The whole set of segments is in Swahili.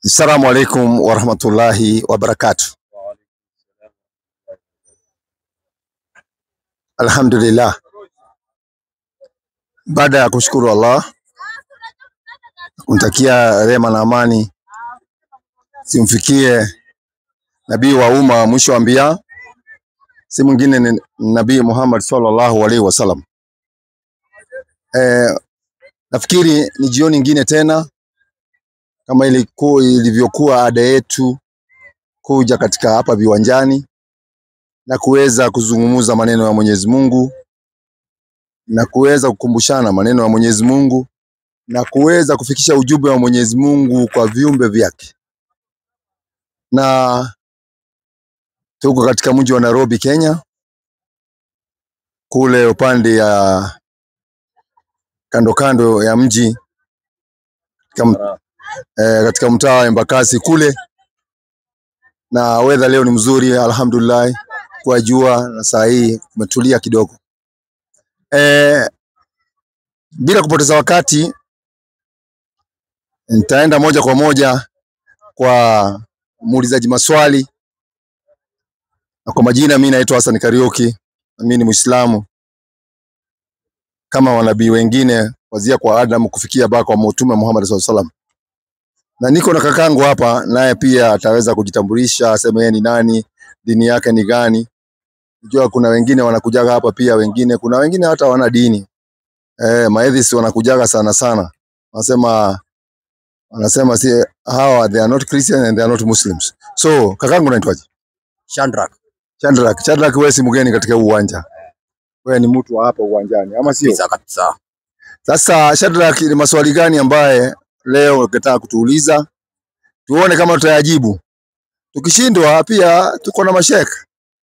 Assalamu alaikum wa rahmatullahi wa barakatuh. Alhamdulillah. Baada ya kumshukuru Allah, kumtakia rehema na amani simfikie nabii wa umma mwisho wa anbiya, si mwingine ni Nabii Muhammad sallallahu alaihi wasallam. Nafikiri ni jioni nyingine tena kama ilivyokuwa ada yetu kuja katika hapa viwanjani na kuweza kuzungumza maneno ya Mwenyezi Mungu na kuweza kukumbushana maneno ya Mwenyezi Mungu na kuweza kufikisha ujumbe wa Mwenyezi Mungu kwa viumbe vyake. Na tuko katika mji wa Nairobi, Kenya, kule upande ya kando ya mji katika mtaa wa Embakasi kule, na weather leo ni mzuri alhamdulillah, kwa jua na saa hii kumetulia kidogo. Bila kupoteza wakati nitaenda moja kwa moja kwa muulizaji maswali. Na kwa majina, mimi naitwa Hassan Kariuki, mimi ni Muislamu kama wanabii wengine kuanzia kwa Adam kufikia mpaka kwa Mtume Muhammad sallallahu alaihi wasallam. Na niko na kakangu hapa, naye pia ataweza kujitambulisha, aseme yeye ni nani, dini yake ni gani. Unajua kuna wengine wanakujaga hapa pia, kuna wengine hata wana dini. Maedhis wanakujaga sana. Wanasema si hawa, they are not Christian and they are not Muslims. So kakangu unaitwaje? Shadrack, wewe si mgeni katika uwanja. Wewe ni mtu wa hapa uwanjani, ama sio? Kabisa. Sasa Shadrack, ni maswali gani ambaye leo ungetaka kutuuliza? Tuone kama tutayajibu. Tukishindwa pia tuko na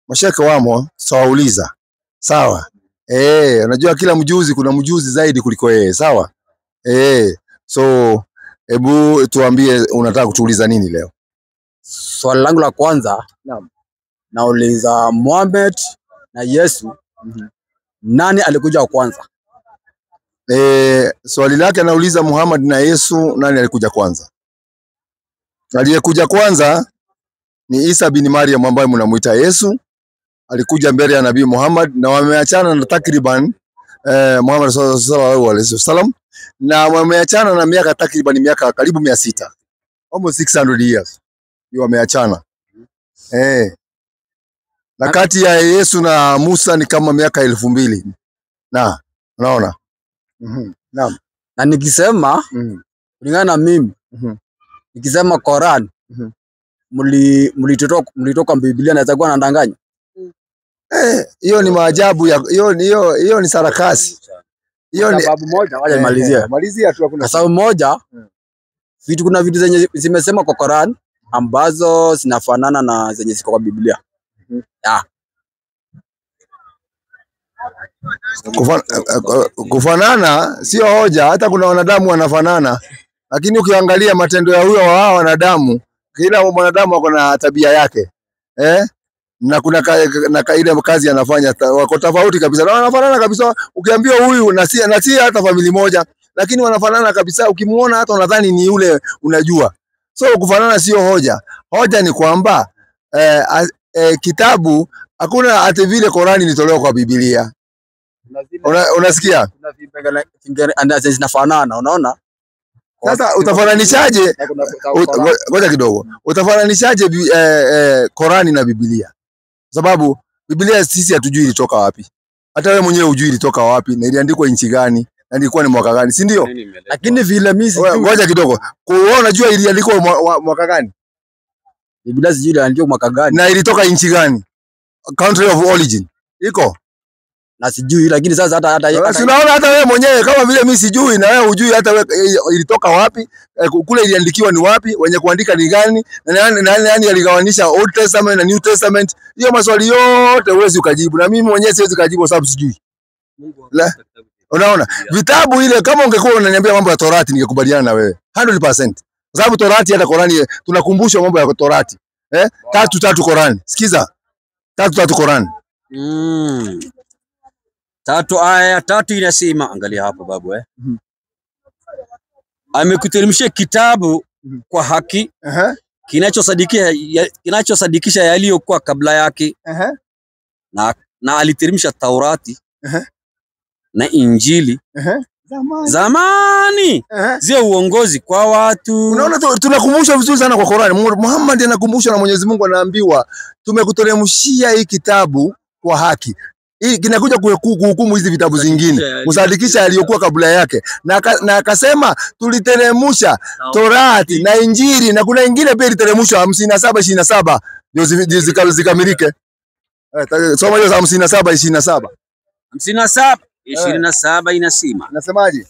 mashaka wamo, tutawauliza. Sawa? Unajua kila mjuzi kuna mjuzi zaidi kuliko yeye, sawa? So hebu tuambie unataka kutuuliza nini leo? Swali langu la kwanza, nauliza Muhammad na Yesu, nani alikuja wa kwanza? Swali lake anauliza Muhammad na Yesu, nani alikuja kwanza? Aliyekuja kwanza ni Isa bin Maryam ambaye mnamuita Yesu. Alikuja mbele ya Nabii Muhammad na wameachana na takriban Muhammad sallallahu alaihi wasallam, na wameachana na miaka takriban miaka karibu 600, almost 600 years wameachana. Na kati ya Yesu na Musa ni kama miaka 2000. Na unaona? Naam. Na nikisema kulingana na mimi, nikisema Quran, mlitoka Biblia, naweza kuwa nadanganya? Hiyo ni maajabu ya hiyo ni sarakasi. Hiyo ni sababu moja, wacha nimalizie. Malizia tu, hakuna sababu moja. Kuna vitu zenye zimesema kwa Quran ambazo zinafanana na zenye ziko kwa Biblia. Kufanana sio hoja, hata kuna wanadamu wanafanana, lakini ukiangalia matendo ya huyo wa wanadamu, kila mwanadamu ako na tabia yake. Na kuna ile kazi anafanya wako tofauti kabisa, na wanafanana kabisa. Ukiambia huyu na si hata familia moja, lakini wanafanana kabisa. Ukimuona hata unadhani ni yule unajua. So kufanana sio hoja. Hoja ni kwamba kitabu hakuna ati vile Qur'ani ilitolewa kwa Biblia. Unasikia? Kuna vipengele andazo zinafanana, unaona? Sasa utafananishaje? Ngoja kidogo. Utafananishaje Qur'ani na Biblia? Sababu Biblia sisi hatujui ilitoka wapi. Hata wewe mwenyewe hujui ilitoka wapi na iliandikwa nchi gani na ilikuwa ni mwaka gani, si ndio? Lakini vile mimi sijui. Ngoja kidogo. Kuona unajua iliandikwa mwaka gani? Biblia sijui iliandikwa mwaka gani na ilitoka nchi gani, country of origin iko na sijui. Lakini sasa unaona, hata wewe mwenyewe kama vile mimi sijui na wewe hujui hata wewe ilitoka wapi, kule iliandikiwa ni wapi, wenye kuandika ni gani, na nani aligawanisha Old Testament na New Testament. Hiyo maswali yote huwezi ukajibu, na mimi mwenyewe siwezi kujibu sababu sijui. Unaona vitabu ile, kama ungekuwa unaniambia mambo ya Torati ningekubaliana na wewe 100%, sababu Torati hata Qurani tunakumbushwa mambo ya Torati. 3 Qurani, sikiza, 3 Qurani. 3 aya 3 inasema, angalia hapo babu, amekuteremshia kitabu kwa haki, kinachosadikisha yaliyokuwa kabla yake, na aliteremsha Taurati na Injili zamani zile uongozi kwa watu. Unaona, tunakumbusha vizuri sana kwa Qur'ani. Muhammad anakumbusha na Mwenyezi Mungu anaambiwa tumekuteremshia hii kitabu kwa haki. Hii kinakuja kuhukumu hizi vitabu zingine, kusadikisha aliyokuwa kabla yake. Na akasema tuliteremsha Torati na Injili, na kuna ingine pia iliteremshwa 57:27 ndio zikamilike. Soma hiyo 57:27. 57:27 inasema. Nasemaje?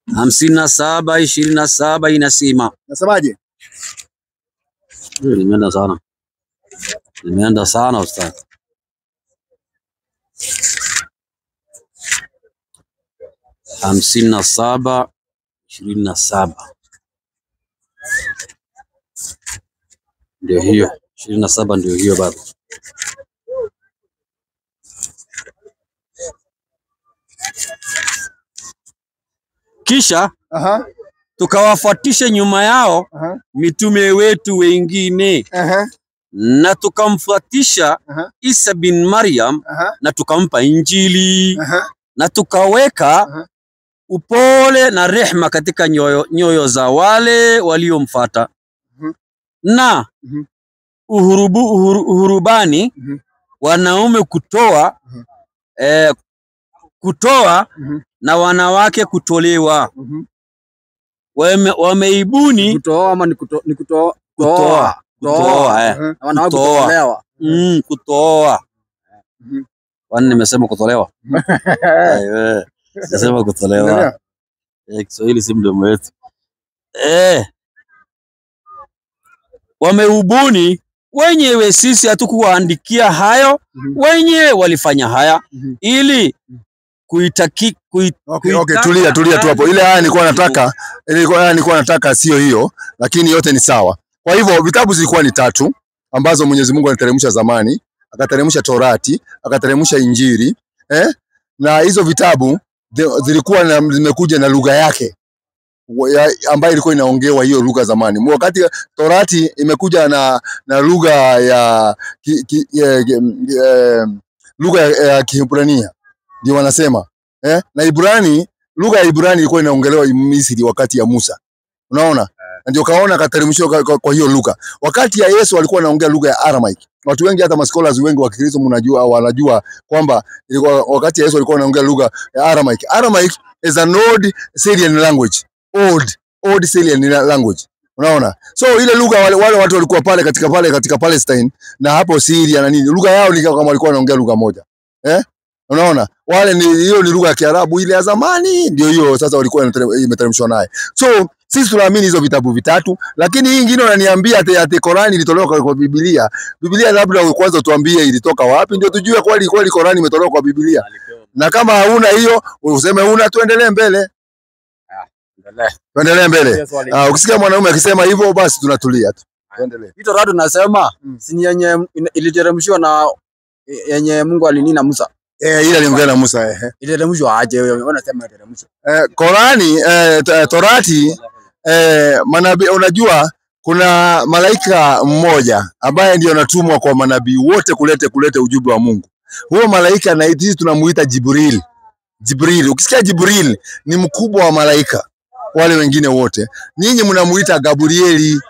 57:27 inasema. Nasemaje? Nimeenda sana. Nimeenda sana ustaz. 57:27 ndio hiyo. 27 ndio hiyo baba. Kisha tukawafuatisha nyuma yao mitume wetu wengine na tukamfuatisha Isa bin Maryam na tukampa Injili na tukaweka upole na rehema katika nyoyo za wale waliomfuata na uhurubani wanaume kutoa na wanawake kutolewa. Wameibuni kutoa ama ni kutoa wanawake kutolewa. Kutoa. Kwani nimesema kutolewa? Nasema kutolewa. Kiswahili si mdomo wetu. Wameubuni wenyewe, sisi hatukuwaandikia hayo, wenyewe walifanya haya ili kuitaki. Okay, tulia tu hapo. Ile haya nilikuwa nataka sio hiyo, lakini yote ni sawa. Kwa hivyo vitabu zilikuwa ni 3 ambazo Mwenyezi Mungu aliteremsha zamani, akateremsha Torati, akateremsha Injili, na hizo vitabu zilikuwa zimekuja na lugha yake ambayo ilikuwa inaongewa hiyo lugha zamani. Wakati Torati imekuja na lugha ya lugha ya Kiebrania ndio wanasema, na Ibrani, lugha ya Ibrani ilikuwa inaongelewa Misri wakati ya Musa. Unaona? Ndio kaona kateremshwa kwa hiyo lugha. Wakati ya Yesu alikuwa anaongea lugha ya Aramaic. Watu wengi, hata scholars wengi wa Kikristo wanajua kwamba ilikuwa wakati ya Yesu alikuwa anaongea lugha ya Aramaic. Aramaic is an old Syrian language. Old Syrian language. Unaona? So ile lugha wale watu walikuwa katika Palestine na hapo Syria na nini, lugha yao ni kama walikuwa wanaongea lugha moja. Unaona? Hiyo ni lugha ya Kiarabu ile ya zamani, ndio hiyo sasa walikuwa imeteremshwa naye. So sisi tunaamini hizo vitabu 3, lakini hii nyingine unaniambia ati Qur'ani ilitolewa kwa Biblia. Biblia labda kwanza tuambie ilitoka wapi ndio tujue kweli Qur'ani imetolewa kwa Biblia. Na kama hauna hiyo useme una, tuendelee mbele. Tuendelee mbele. Ukisikia mwanaume akisema hivyo basi tunatulia tu. Tuendelee. Hiyo Torati tunasema si yenye iliteremshwa na yenye Mungu alinena Musa. Ile aliongea na Musa. Iliteremshwa aje wewe? Unasema iliteremshwa. Qur'ani, Torati, manabii, unajua kuna malaika mmoja ambaye ndio anatumwa kwa manabii wote kulete ujumbe wa Mungu. Huyo malaika na sisi tunamuita Jibril. Ukisikia Jibril ni mkubwa wa malaika wale wengine wote. Ninyi mnamuita Gabrieli.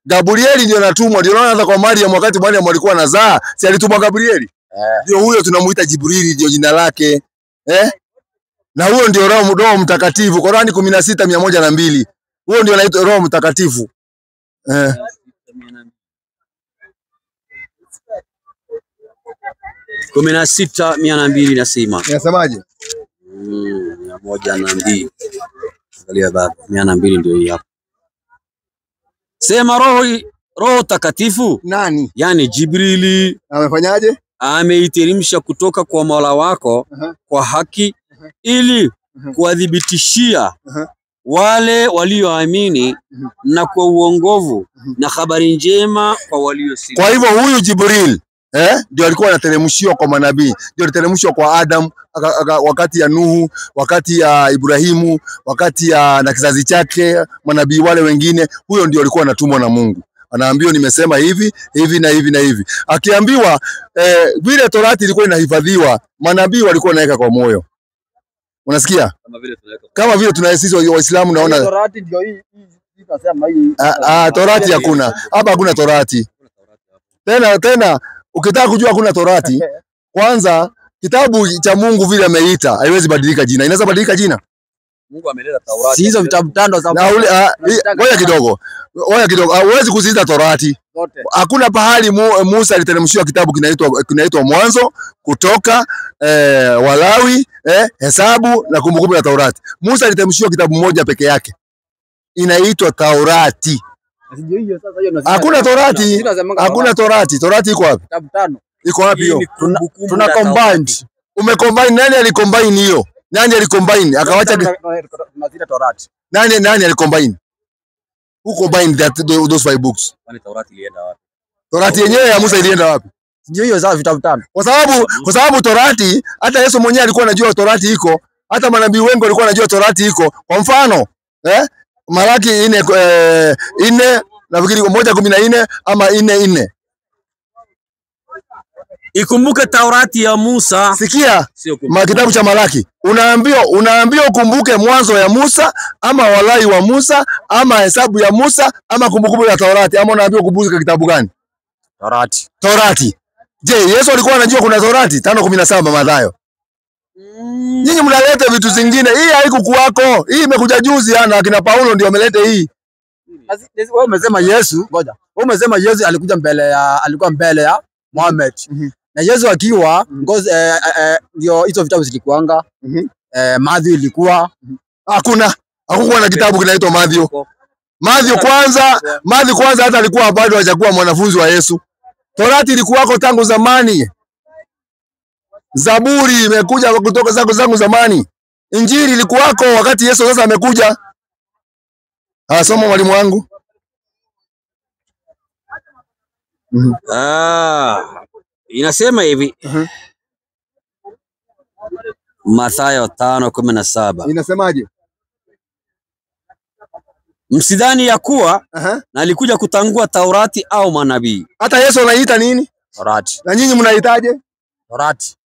Gabrieli ndio anatumwa. Ndio unaona hata kwa Maryam, wakati Maryam alikuwa anazaa, si alitumwa Gabrieli? Ndio huyo tunamuita Jibril, ndio jina lake. Na huyo ndio Roho Mtakatifu. Qur'ani 16:102. Huyo ndio anaitwa Roho Mtakatifu. 16:200 nasema. Inasemaje? 102. Angalia baba, 102 ndio hii hapa. Sema Roho Takatifu nani? Yani Jibrili amefanyaje? Ameiteremsha kutoka kwa Mola wako kwa haki ili kuwadhibitishia wale walioamini na kwa uongovu na habari njema kwa waliosikia. Kwa hivyo huyu Jibril ndio alikuwa anateremshiwa kwa manabii, ndio aliteremshwa kwa Adam wakati ya Nuhu, wakati ya Ibrahimu, wakati ya na kizazi chake, manabii wale wengine. Huyo ndio alikuwa anatumwa na Mungu. Anaambiwa nimesema hivi hivi na hivi na hivi. Akiambiwa vile Torati ilikuwa inahifadhiwa, manabii walikuwa wanaweka kwa moyo. Unasikia? Kama vile tuna sisi Waislamu naona Torati ndio hii tunasema hii. Torati hakuna. Hapa hakuna Torati. Tena ukitaka kujua hakuna Torati, kwanza kitabu cha Mungu vile ameita haiwezi badilika jina. Inaweza badilika jina? Mungu ameleta Taurati. Si hizo vitabu tano za ngoja kidogo. Hauwezi kuziita Torati. Hakuna pahali Musa aliteremshiwa kitabu kinaitwa Mwanzo, Kutoka, Walawi, Hesabu na Kumbukumbu la Taurati. Musa aliteremshiwa kitabu moja peke yake. Inaitwa Taurati. Hakuna Torati. Hakuna Torati. Torati iko wapi? Vitabu tano. Iko wapi hiyo? Tuna combined. Umecombine, nani alicombine hiyo? Nani alicombine? Akawacha tunazita Torati. Nani alicombine? Who combined those 5 books? Kwani Taurati ilienda wapi? Torati yenyewe ya Musa ilienda wapi? Sio hiyo za vitabu tano. Kwa sababu Torati, hata Yesu mwenyewe alikuwa anajua Torati iko, hata manabii wengi walikuwa wanajua Torati iko. Kwa mfano, Malaki 4 nafikiri 1:14 ama 4:4. Ikumbuke Taurati ya Musa. Sikia, kitabu cha Malaki. Unaambiwa ukumbuke Mwanzo ya Musa ama Walawi wa Musa ama Hesabu ya Musa ama Kumbukumbu la Taurati, ama unaambiwa ukumbuke kitabu gani? Torati. Je, Yesu alikuwa anajua kuna Torati? 5:17 Mathayo. Nyinyi mnaleta vitu zingine. Hii haikukuwako. Hii imekuja juzi na akina Paulo ndio wameleta hii. Wewe umesema Yesu, ngoja. Wewe umesema Yesu alikuwa mbele ya Muhammad. Na Yesu akiwa ndio hizo vitabu zilikuanga. Mathayo ilikuwa hakukuwa na kitabu kinaitwa Mathayo. Mathayo kwanza hata alikuwa bado hajakuwa mwanafunzi wa Yesu. Torati ilikuwako tangu zamani. Zaburi imekuja kutoka zangu zamani. Injili ilikuwako wakati Yesu sasa amekuja. Soma mwalimu wangu. Inasema hivi. Mathayo 5:17. Inasemaje? Msidhani ya kuwa na alikuja kutangua Taurati au manabii. Hata Yesu anaita nini? Torati. Na nyinyi mnaitaje? Torati.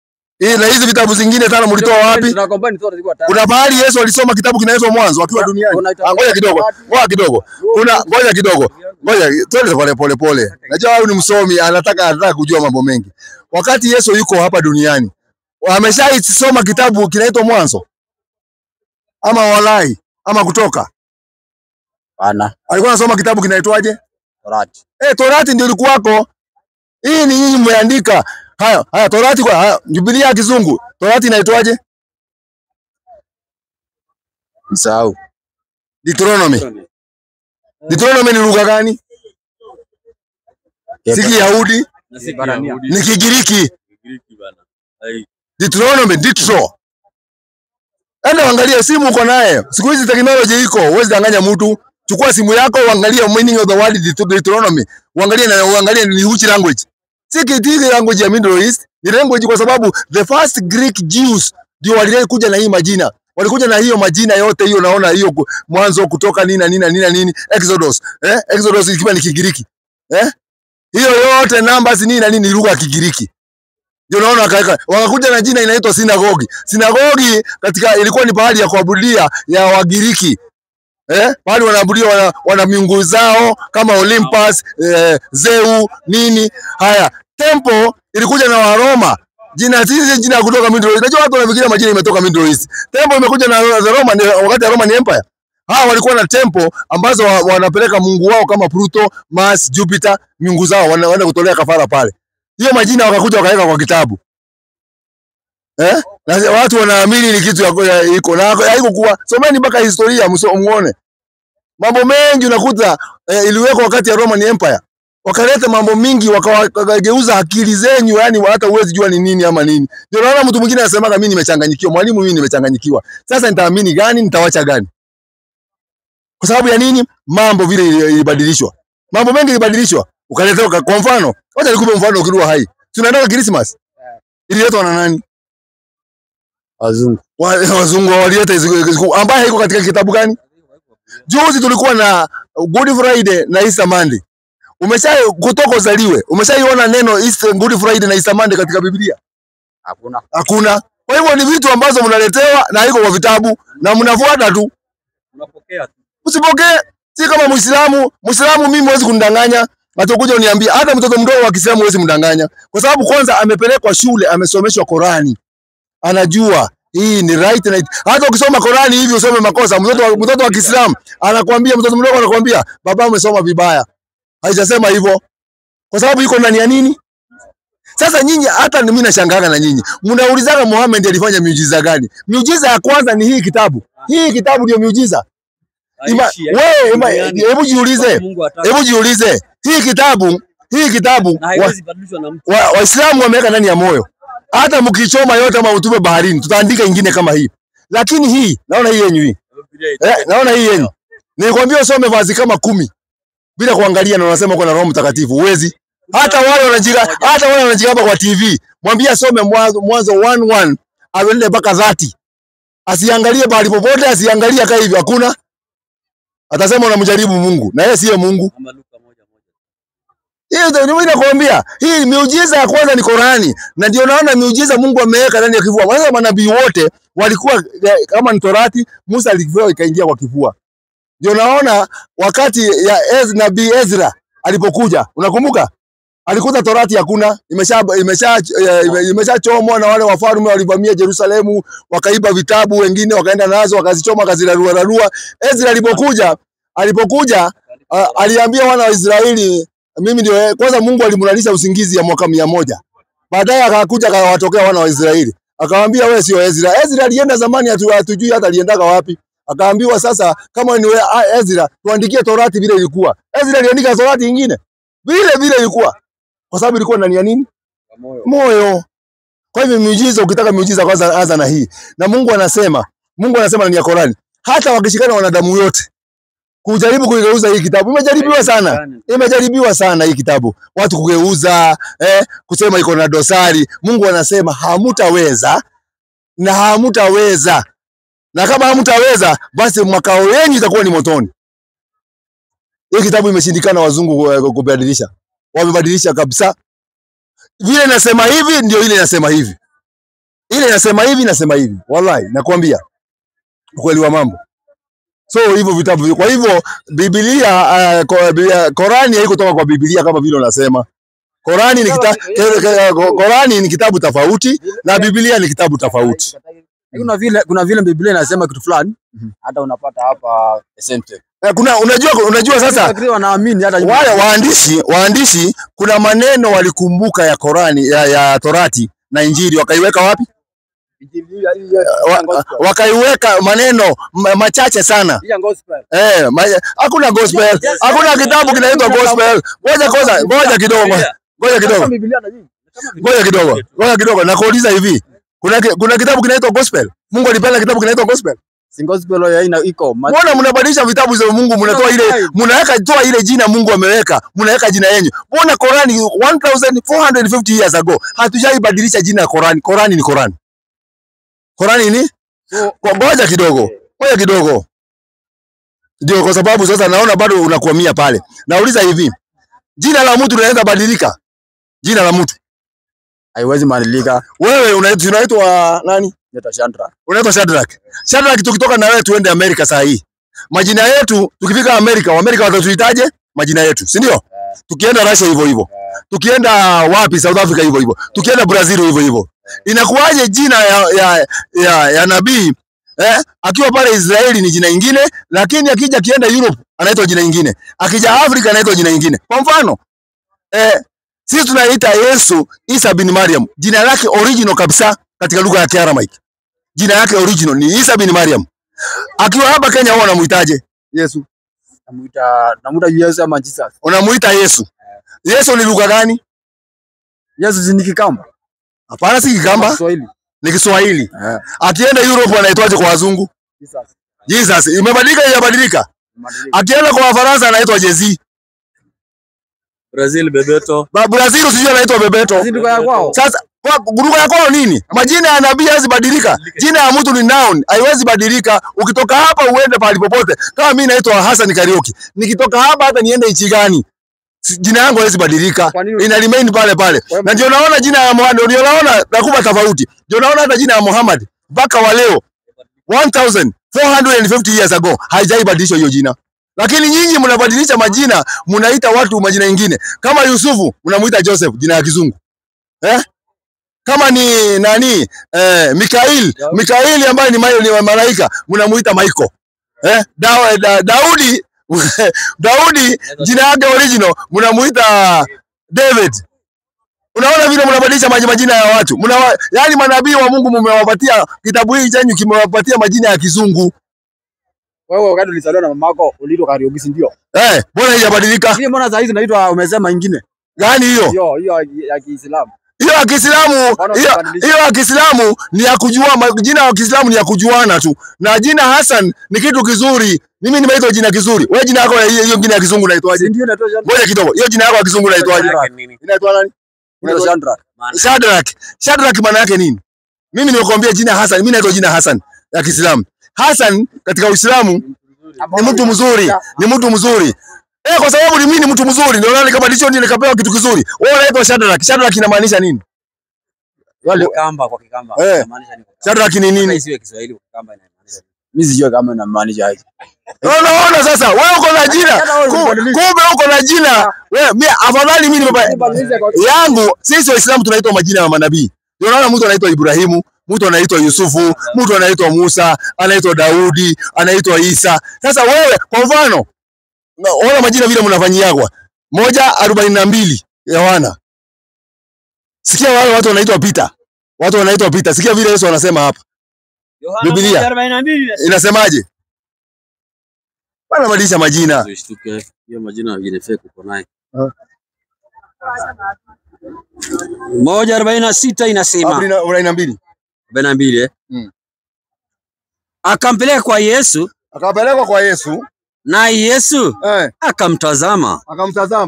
Na hizi vitabu zingine tano mlitoa wapi? Kuna bahari Yesu alisoma kitabu kinaitwa Mwanzo akiwa duniani. Ngoja kidogo. Ngoja twende pole. Najua wewe ni msomi, anataka kujua mambo mengi. Wakati Yesu yuko hapa duniani, ameshaisoma kitabu kinaitwa Mwanzo ama Walawi ama Kutoka? Bana. Alikuwa anasoma kitabu kinaitwaje? Torati. Torati ndio ilikuwako. Hii ni nyinyi mmeandika. Haya Torati Biblia ya Kizungu. Torati inaitwaje? Msahau. Deuteronomy. Deuteronomy ni lugha gani? Si Kiyahudi, ni Kigiriki. Deuteronomy, Deutero. Enda angalia simu uko naye. Siku hizi technology iko, huwezi danganya mtu. Chukua simu yako uangalie meaning of the word Deuteronomy. Uangalie ni which language. Si kiti language ya Middle East, ni language kwa sababu the first Greek Jews ndio walikuja na hii majina. Walikuja na hiyo majina yote hiyo, naona hiyo Mwanzo, Kutoka, nini, Exodus. Exodus ikiwa ni Kigiriki. Hiyo yote numbers nini lugha ya Kigiriki. Ndio naona wakakuja na jina inaitwa sinagogi. Sinagogi katika ilikuwa ni pahali ya kuabudia ya Wagiriki. Pahali wanaabudia wana miungu zao kama Olympus, Zeus, nini. Haya, temple ilikuja na Waroma. Jina kutoka Middle East. Unajua watu wanafikiria majina imetoka Middle East. Temple imekuja na Roma, wakati ya Roman Empire. Hawa walikuwa na temple ambazo wanapeleka mungu wao kama Pluto, Mars, Jupiter, miungu zao wanaenda kutolea kafara pale. Hiyo majina wakakuja wakaweka kwa kitabu. Na watu wanaamini ni kitu iko na haikuwa. Someni mpaka historia muone. Mambo mengi unakuta iliwekwa wakati ya Roman Empire. Wakaleta mambo mingi wakageuza akili zenyu, yani hata uwezi jua ni nini ama nini. Ndio naona mtu mwingine anasema mimi nimechanganyikiwa, mwalimu mimi nimechanganyikiwa. Sasa nitaamini gani, nitawacha gani? Kwa sababu ya nini? Mambo vile ilibadilishwa. Mambo mengi ilibadilishwa. Ukaleta kwa mfano, wacha nikupe mfano ukiwa hai. Tunaenda Christmas. Ililetwa na nani? Wazungu. Wazungu walileta hizo ambaye haiko katika kitabu gani? Juzi tulikuwa na Good Friday na Easter Monday. Kutoka uzaliwe, umeshaiona neno Good Friday na Easter Monday katika Biblia? Hakuna. Kwa hivyo ni vitu ambazo mnaletewa na haiko kwa vitabu na mnafuata tu. Unapokea tu. Usipokee. Si kama Muislamu mimi huwezi kunidanganya. Atakuja uniambia hata mtoto mdogo wa Kiislamu huwezi mdanganya. Kwa sababu kwanza amepelekwa shule, amesomeshwa Qurani. Anajua hii ni right na hata ukisoma Qurani hivi usome makosa, mtoto wa Kiislamu anakuambia, mtoto mdogo anakuambia baba umesoma vibaya. Haijasema hivyo. Kwa sababu iko ndani ya nini? Sasa nyinyi, hata mimi nashangaa na nyinyi. Mnaulizaga Muhammad alifanya miujiza gani? Miujiza ya kwanza ni hii kitabu. Hii kitabu ndio miujiza. Wewe hebu jiulize. Hii kitabu Na haiwezi badilishwa na mtu. Waislamu wameweka ndani ya moyo. Hata mkichoma yote ama utupe baharini, tutaandika ingine kama hii. Lakini hii, naona hii yenyu hii. Naona hii yenyu. Nilikwambia usome vazi kama 10 bila kuangalia na unasema uko na Roho Mtakatifu. Uwezi. Hata wale wanajiga hapa kwa TV. Mwambie asome mwanzo 1:1 aende mpaka 30. Asiangalie bahali popote, asiangalie kama hivi, hakuna. Atasema unamjaribu Mungu na yeye siye Mungu. Hiyo ndio mimi nakwambia. Hii miujiza ya kwanza ni Qurani. Na ndio naona miujiza Mungu ameweka ndani ya kifua. Kwanza manabii wote walikuwa kama ni Torati, Musa alivyoa ikaingia kwa kifua. Ndio naona wakati ya nabii Ezra alipokuja, unakumbuka? Alikuta Torati hakuna, imeshachomwa na wale wafalme walivamia Yerusalemu, wakaiba vitabu, wengine wakaenda nazo wakazichoma wakazirarua. Ezra alipokuja aliambia wana wa Israeli, mimi ndio kwanza. Mungu alimlalisha usingizi ya mwaka 100. Baadaye akakuja akawatokea wana wa Israeli. Akawaambia wewe sio Ezra. Ezra alienda zamani, hatujui hata aliendaga wapi. Akaambiwa sasa kama ni wewe Ezra, tuandikie Torati vile ilikuwa. Ezra aliandika Torati nyingine vile ilikuwa. Kwa sababu ilikuwa ndani ya nini? Moyo. Kwa hivyo miujiza, ukitaka miujiza kwanza anza na hii. Na Mungu anasema ndani ya Qurani, hata wakishikana wanadamu yote kujaribu kugeuza hii kitabu. Imejaribiwa sana hii kitabu. Watu kugeuza, kusema iko na dosari. Mungu anasema hamutaweza. Na kama hamutaweza, basi makao yenu itakuwa ni motoni. Hii kitabu imeshindikana wazungu kubadilisha. Wamebadilisha kabisa. Vile inasema hivi ndio ile inasema hivi. Ile inasema hivi. Wallahi nakwambia. Ukweli wa mambo. So hivyo vitabu. Kwa hivyo Biblia, Qurani haikutoka kwa Biblia kama vile unasema. Qurani ni kitabu tofauti na Biblia ni kitabu tofauti. Kuna vile Biblia inasema kitu fulani, hata unapata hapa sentence. Unajua sasa wanaamini hata wale waandishi kuna maneno walikumbuka ya Qurani ya Torati na Injili wakaiweka wapi? Wakaiweka maneno machache sana. Hakuna gospel. Hakuna kitabu kinaitwa gospel. Ngoja kidogo. Nakuuliza hivi. Kuna kitabu kinaitwa gospel? Mungu alipenda kitabu kinaitwa gospel? Si gospel ya ina iko. Mbona mnabadilisha vitabu za Mungu, mnatoa ile jina Mungu ameweka, mnaweka jina yenu. Mbona Qurani 1450 years ago hatujaibadilisha jina ya Qurani? Qurani ni Qurani. Qurani ni? Ngoja kidogo. Ndio kwa sababu sasa naona bado unakwamia pale. Nauliza hivi. Jina la mtu linaweza badilika? Jina la mtu haiwezi badilika. Wewe unaitwa nani? Unaitwa Shadrack. Shadrack, tukitoka na wewe tuende Amerika saa hii. Majina yetu tukifika Amerika watatuitaje? Majina yetu, si ndio? Tukienda Russia hivyo. Tukienda wapi? South Africa hivyo. Tukienda Brazil hivyo. Inakuwaje jina ya nabii akiwa pale Israeli ni jina lingine, lakini kienda Europe anaitwa jina lingine. Akija Afrika anaitwa jina lingine. Kwa mfano, sisi tunaita Yesu Isa bin Maryam. Jina lake original kabisa katika lugha ya Kiaramu. Jina yake original ni Isa bin Maryam. Akiwa hapa Kenya wao wanamuitaje? Yesu. Namuita Yesu ama Jesus. Unamuita Yesu. Yesu ni lugha gani? Yesu ni Kikamba. Hapana, si Kikamba. Ni Kiswahili. Akienda Europe anaitwaje kwa wazungu? Jesus. Imebadilika. Akienda kwa Wafaransa anaitwa Jezi. Brazil Bebeto. Brazil sijui anaitwa Bebeto. Ndugu ya kwao. Sasa kwa guruga ya kwao nini? Majina ya nabii haiwezi badilika. Jina ya mtu ni noun, haiwezi badilika. Ukitoka hapa uende pale popote. Kama mimi naitwa Hassan Kariuki. Nikitoka hapa hata niende nchi gani? Jina yangu haiwezi badilika. Ina remain pale pale. Na ndio naona jina ya Muhammad, ndio naona nakupa tofauti. Ndio naona hata jina ya Muhammad mpaka wa leo 1450 years ago haijaibadilishwa hiyo jina. Lakini nyinyi mnabadilisha majina, mnaita watu majina mengine. Kama Yusufu mnamuita Joseph, jina ya kizungu. Kama ni nani? Mikaeli ambaye ni malaika, mnamuita Michael. Daudi Daudi jina yake original mnamuita David. Unaona vile mnabadilisha majina ya watu. Yaani manabii wa Mungu mmewapatia kitabu hiki chenyu kimewapatia majina ya kizungu. Wewe wakati ulizaliwa na mamako uliitwa Kariuki si ndio? Mbona haijabadilika? Hii mbona saa hizi unaitwa umesema ingine? Gani hiyo? Hiyo ya Kiislamu. Hiyo ya Kiislamu ni ya kujua, jina la Kiislamu ni ya kujuana tu. Na jina Hassan ni kitu kizuri. Mimi nimeitwa jina kizuri. Wewe jina lako hiyo jina ya kizungu unaitwaje? Ndio naitwa Shadrack. Ngoja kidogo. Hiyo jina lako ya kizungu unaitwaje? Inaitwa nani? Unaitwa Shadrack. Shadrack maana yake nini? Mimi nimekuambia jina Hassan, mimi naitwa jina Hassan ya Kiislamu. Hassan katika Uislamu ni mtu mzuri, ni mtu mzuri. Kwa sababu mimi ni mtu mzuri ndio nani kabadilisho ndio nikapewa kitu kizuri. Wewe unaitwa Shadrack. Shadrack inamaanisha nini? Wale kamba kwa Kikamba inamaanisha nini? Shadrack ni nini? Isiwe Kiswahili kwa Kikamba inamaanisha. Mimi sijui kama inamaanisha aje. Unaona sasa wewe uko na jina. Kumbe uko na jina. Wewe mimi afadhali mimi yangu sisi Waislamu tunaitwa majina ya manabii. Ndio unaona mtu anaitwa Ibrahimu, mtu anaitwa Yusufu, mtu anaitwa Musa, anaitwa Daudi, anaitwa Isa. Sasa wewe kwa mfano ona majina vile mnafanyiagwa. 1:42 Yohana. Sikia wale watu wanaitwa Peter. Watu wanaitwa Peter. Sikia vile Yesu anasema hapa. Biblia 1:42 inasemaje? Bana badilisha majina. Usishtuke. Hiyo majina mengine fake uko naye. 1:46 inasema. 42. Akampeleka kwa Yesu. Akapelekwa kwa Yesu. Na Yesu akamtazama.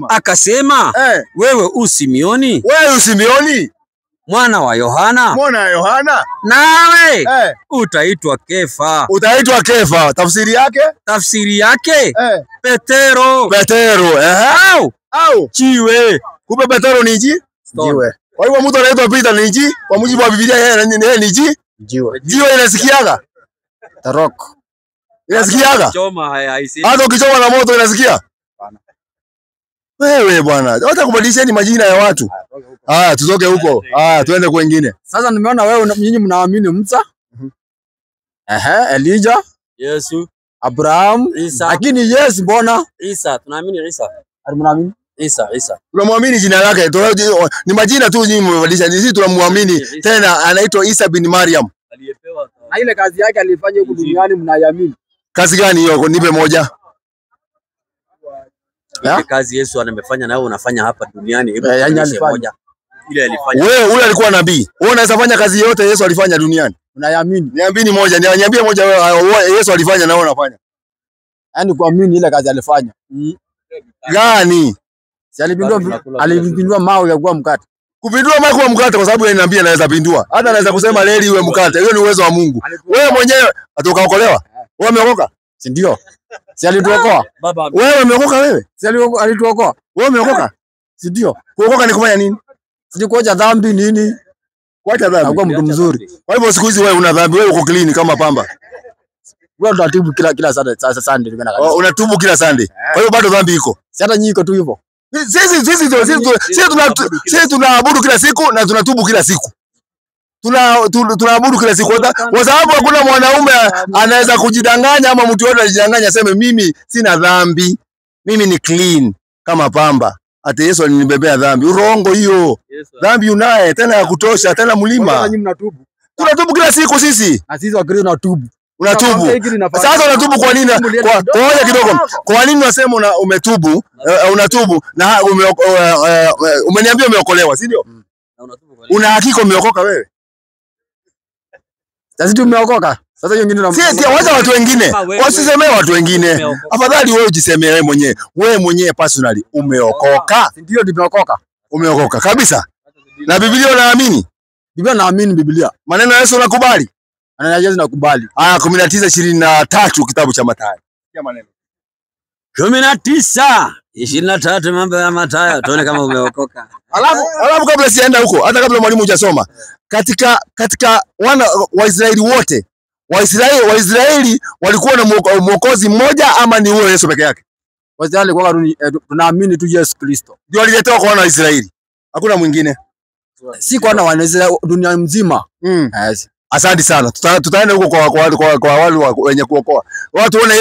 Akasema, wewe Usimioni? Wewe Usimioni? Mwana wa Yohana? Mwana wa Yohana? Nawe utaitwa Kefa. Utaitwa Kefa. Tafsiri yake? Tafsiri yake? Petero. Petero. Au jiwe. Kumbe Petero ni jiwe. Kwa hivyo mtu anaitwa Peter ni jiwe. Kwa mujibu wa Biblia yeye ni jiwe. Jiwe inasikiaga? Tarok. Inasikiaga? Hata ukichoma na moto inasikia? Wewe bwana, hata kubadilisheni majina ya watu. Tutoke huko. Tuende kwingine. Sasa nimeona wewe nyinyi mnaamini Musa? Elijah, Yesu, Abraham, lakini Yesu mbona? Isa, tunaamini Isa. Mnaamini? Isa. Tunamwamini jina lake. Ni majina tu nyinyi mmebadilisha. Sisi tunamwamini tena anaitwa Isa bin Maryam. Aliyepewa. Na ile kazi yake alifanya huko duniani mnaiamini? Kazi gani hiyo? Nipe moja. Ile kazi Yesu amefanya na wewe unafanya hapa duniani. Hebu nionyeshe moja. Ile alifanya. Wewe ule alikuwa nabii. Wewe unaweza fanya kazi yote Yesu alifanya duniani. Unaiamini? Niambie moja, niambie moja wewe Yesu alifanya na wewe unafanya. Yaani kuamini ile kazi alifanya. Gani? Si alipindua mawe ya kuwa mkate. Kupindua mawe kuwa mkate kwa sababu ananiambia anaweza pindua. Hata anaweza kusema reli iwe mkate. Hiyo ni uwezo wa Mungu. Wewe mwenyewe atokaokolewa. Wewe umeokoka? Si ndio? Si alituokoa? Baba. Wewe umeokoka wewe? Si alituokoa? Wewe umeokoka? Si ndio? Kuokoka ni kufanya nini? Si kuacha dhambi nini? Kuacha dhambi. Kuwa mtu mzuri. Kwa hivyo siku hizi wewe una dhambi, wewe uko clean kama pamba. Wewe unatubu kila Sunday tunaenda kanisa. Unatubu kila Sunday. Kwa hiyo bado dhambi iko. Si hata nyinyi iko tu hivyo. Sisi tunaabudu kila siku na tunatubu kila siku. Tunaabudu kila siku. Kwa sababu hakuna mwanaume anaweza kujidanganya ama mtu yote anajidanganya aseme mimi sina dhambi. Mimi ni clean kama pamba. Ati Yesu alinibebea dhambi. Urongo hiyo. Dhambi unaye tena ya kutosha, tena mlima. Nyinyi mnatubu. Tunatubu kila siku sisi. Na sisi Wakristo tunatubu. Unatubu. Sasa unatubu kwa nini? Kwa hoja kidogo. Kwa nini unasema umetubu? Unatubu na umeniambia umeokolewa, si ndio? Na unatubu kwa Una hakika umeokoka wewe? Sasa tumeokoka. Sasa hiyo nyingine Si wacha watu wengine. Wasisemee watu wengine. Afadhali wewe ujisemee wewe mwenyewe. Wewe mwenyewe personally umeokoka. ndio nimeokoka. Umeokoka kabisa. Na Biblia unaamini? Biblia naamini Biblia. Maneno ya Yesu unakubali? Maneno ya Yesu nakubali. 19:23 kitabu cha Mathayo. Sikia maneno. 19:23 mambo ya Mathayo. Tuone kama umeokoka. Alafu kabla sienda huko, hata kabla mwalimu hujasoma, katika wana Waisraeli wote, Waisraeli walikuwa na mwokozi mmoja ama ni huyo Yesu peke yake? Waisraeli kwa tunaamini tu Yesu Kristo. Ndio aliletewa kwa wana wa Israeli. Hakuna mwingine. Si kwa wana wa Israeli dunia mzima. Yes. Asante sana. Tutaenda huko kwa wale wenye kuokoa. Watu waone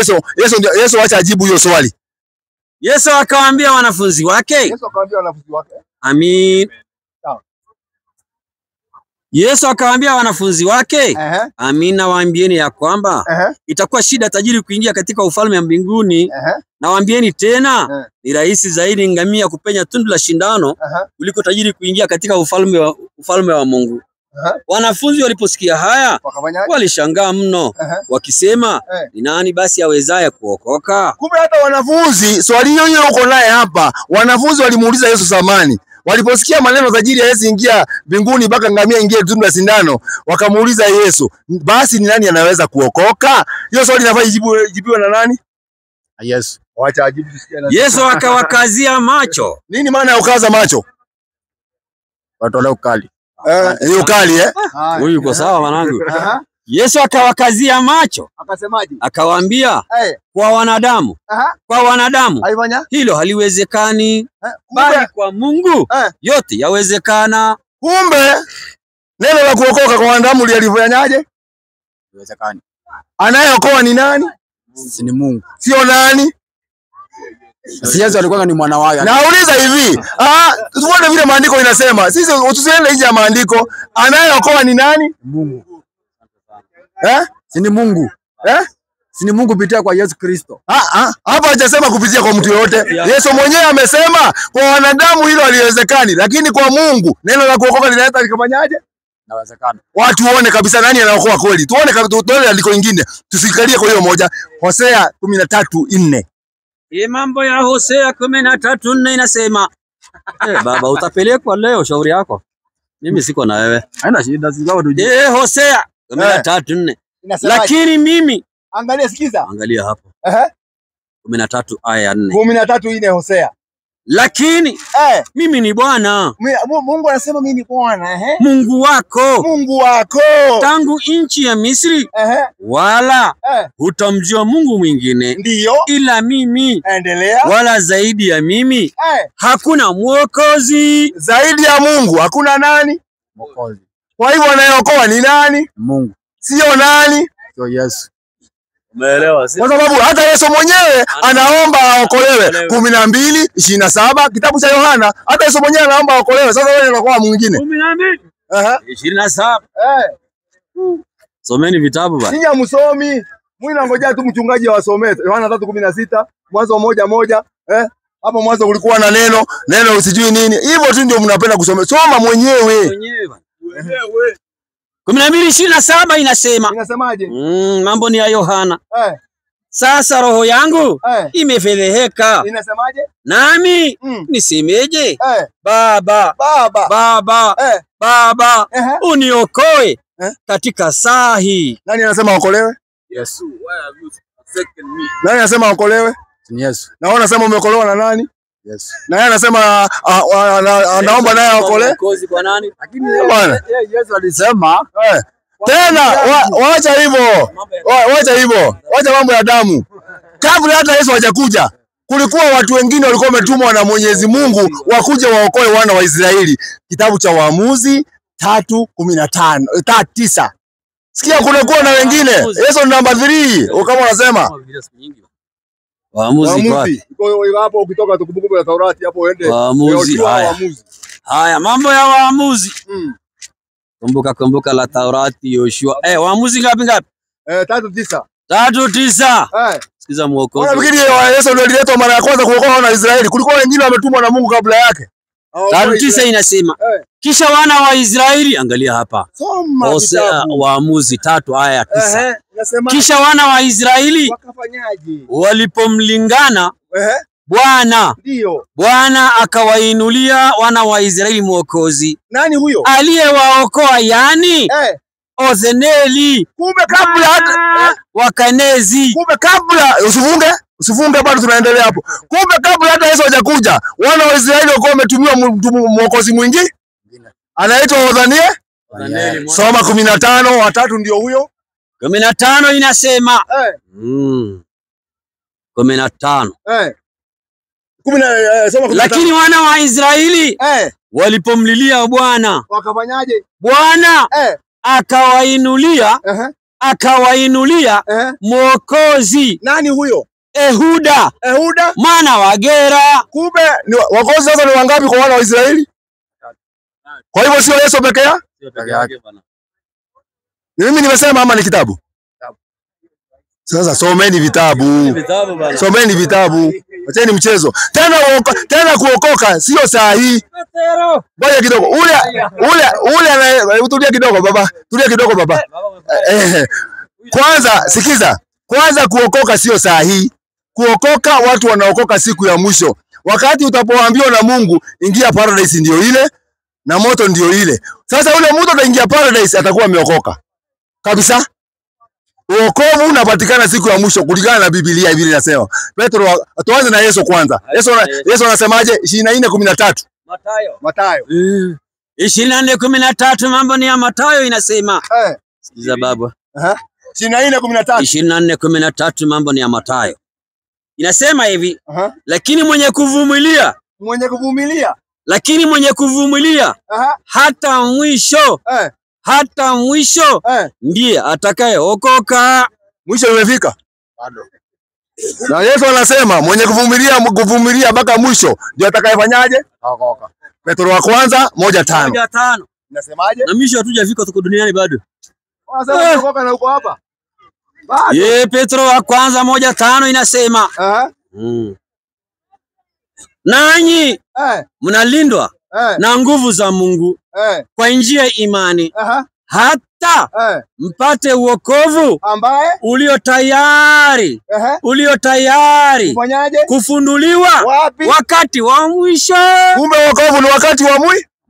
Yesu acha ajibu hiyo swali. Yesu akawaambia wanafunzi wake. Amin. Yesu akawaambia wanafunzi wake, amin nawaambieni ya kwamba itakuwa shida tajiri kuingia katika ufalme wa mbinguni. Nawaambieni tena, ni rahisi zaidi ngamia kupenya tundu la shindano kuliko tajiri kuingia katika ufalme wa Mungu. Wanafunzi waliposikia haya walishangaa mno, wakisema, ni nani basi awezaye kuokoka? Kumbe hata wanafunzi, swali hiyo uko naye hapa, wanafunzi walimuuliza Yesu zamani. Waliposikia maneno tajiri hawezi ingia mbinguni mpaka ngamia ingie tundu la sindano, wakamuuliza Yesu, basi ni nani anaweza kuokoka? Hiyo swali linafaa ijibiwe na nani? Yesu. Wacha ajibu tusikie na. Yesu akawakazia macho. Nini maana ya ukaza macho? Watolea ukali. Hiyo ukali Huyu yuko sawa mwanangu. Yesu akawakazia macho. Akasemaje? Akawaambia, kwa wanadamu. Kwa wanadamu hilo haliwezekani, bali kwa Mungu yote yawezekana. Kumbe neno la kuokoka kwa wanadamu lilifanyaje? Yawezekani. Anayeokoa ni nani? Si ni Mungu. Sio nani? Si Yesu alikuwa ni mwana wake. Nauliza hivi, tuone vile maandiko inasema. Sisi tusiende nje ya maandiko. Anayeokoa ni nani? Mungu. Si ni Mungu. Si ni Mungu kupitia kwa Yesu Kristo. Hapa hajasema kupitia kwa mtu yote. Yesu mwenyewe amesema kwa wanadamu hilo haliwezekani, lakini kwa Mungu neno la kuokoka linaweza likafanyaje? Inawezekana. Watu waone kabisa nani anaokoa kweli. Tuone andiko lingine. Tusikalie kwa hiyo moja. Hosea 13:4. Mambo ya Hosea 13:4 inasema, baba utapelekwa leo shauri yako. Mimi siko na wewe. Haina shida zingao tuje. Hosea 13:4. Lakini mimi angalia, sikiza. Angalia hapo. 13 aya 4. 13:4 Hosea. Lakini mimi ni Bwana. Mungu anasema mimi ni Bwana, Mungu wako. Mungu wako. Tangu nchi ya Misri. Wala hutamjua Mungu mwingine. Ndio. Ila mimi. Endelea. Wala zaidi ya mimi. Hakuna mwokozi. Zaidi ya Mungu hakuna nani? Mwokozi. Kwa hivyo anayeokoa ni nani? Mungu. Sio nani? Sio Yesu. Umeelewa? Kwa sababu hata Yesu mwenyewe anaomba aokolewe. 12:27 kitabu cha Yohana. Hata Yesu mwenyewe anaomba aokolewe. Sasa wewe unakuwa mwingine. 12:27. Someni vitabu bwana. Ninyi msomi. Mimi nangojea tu mchungaji awasomee. Yohana 3:16, Mwanzo 1:1. Hapo mwanzo kulikuwa na neno usijui nini. Hivyo tu ndio mnapenda kusoma. Soma mwenyewe. 12:27 inasema. Inasemaje? Mambo ni ya Yohana. Sasa roho yangu imefedheheka. Inasemaje? Nami nisemeje? Baba, uniokoe katika saa hii. Nani anasema aokolewe? Yesu. Nani anasema aokolewe? Ni Yesu. Na wewe unasema umeokolewa na nani? Yesu. Na yeye anasema anaomba naye aokolewe. Mwokozi kwa nani? Lakini Yesu alisema tena waacha hivyo. Waacha hivyo. Waacha mambo ya damu. Kabla hata Yesu hajakuja, kulikuwa watu wengine walikuwa wametumwa na Mwenyezi Mungu wakuje waokoe wana wa Israeli. Kitabu cha Waamuzi 3:9. Sikia, kulikuwa na wengine. Yesu ni namba 3 kama unasema. Waamuzi wapi? Iko hapo ukitoka tukumbukumbu ya Taurati hapo uende. Waamuzi haya. Mambo ya Waamuzi. Kumbuka la Taurati Yoshua. Waamuzi ngapi? 3:9. 3:9. Sikiza mwokozi. Unafikiri Yesu ndio aliletwa mara ya kwanza kuokoa wana wa Israeli? Kulikuwa wengine wametumwa na Mungu kabla yake. 3:9 inasema, kisha wana wa Israeli, angalia hapa. Hosea Waamuzi 3 aya 9. Kisha wana wa Israeli wakafanyaje? walipomlingana Ehe, Bwana, ndio. Bwana akawainulia wana wa Israeli mwokozi Nani huyo? aliyewaokoa, yani Othnieli Kumbe kabla hata Wakanezi. kumbe kabla usifunge bado tunaendelea hapo. Kumbe kabla hata Yesu hajakuja, wana wa Israeli walikuwa wametumia mwokozi mwingi anaitwa Othnieli. Soma 15 watatu ndio huyo. 15 inasema 15. Soma 15. Lakini wana wa Israeli walipomlilia Bwana, wakafanyaje? Bwana akawainulia mwokozi. Nani huyo? Ehuda mwana wa Gera. Kumbe wakozi sasa ni wangapi kwa wana wa Israeli? Kwa hivyo sio Yesu peke yake. Mimi nimesema ama ni kitabu? Sasa someni vitabu. Someni vitabu. Acheni mchezo. Tena kuokoka sio saa hii. Ngoja kidogo. Ule tulia kidogo baba. Tulia kidogo baba. Kwanza sikiza. Kwanza kuokoka sio saa hii. Kuokoka watu wanaokoka siku ya mwisho. Wakati utapoambiwa na Mungu ingia paradise ndio ile na moto ndio ile. Sasa ule mtu ataingia paradise atakuwa ameokoka. Kabisa. Wokovu unapatikana siku ya mwisho kulingana na Biblia hivi inasema. Petro, tuanze na Yesu kwanza. Yesu anasemaje? 24:13. Mathayo. 24:13, mambo ni ya Mathayo inasema. Sikiza baba. 24:13. 24:13, mambo ni ya Mathayo. Inasema hivi, lakini mwenye kuvumilia hata mwisho ndiye atakayeokoka. Mwisho umefika? Bado. Na Yesu anasema mwenye kuvumilia mpaka mwisho ndio atakayefanyaje? Okoka. Petro wa kwanza 1:5. Inasemaje? Na mwisho hatujafika, tuko duniani bado. Wanasema okoka na uko hapa. Bado. Petro wa kwanza 1:5 inasema. Nanyi mnalindwa na nguvu za Mungu kwa njia ya imani hata mpate uokovu ulio tayari kufunuliwa wakati wa mwisho. Kumbe wokovu ni wakati wa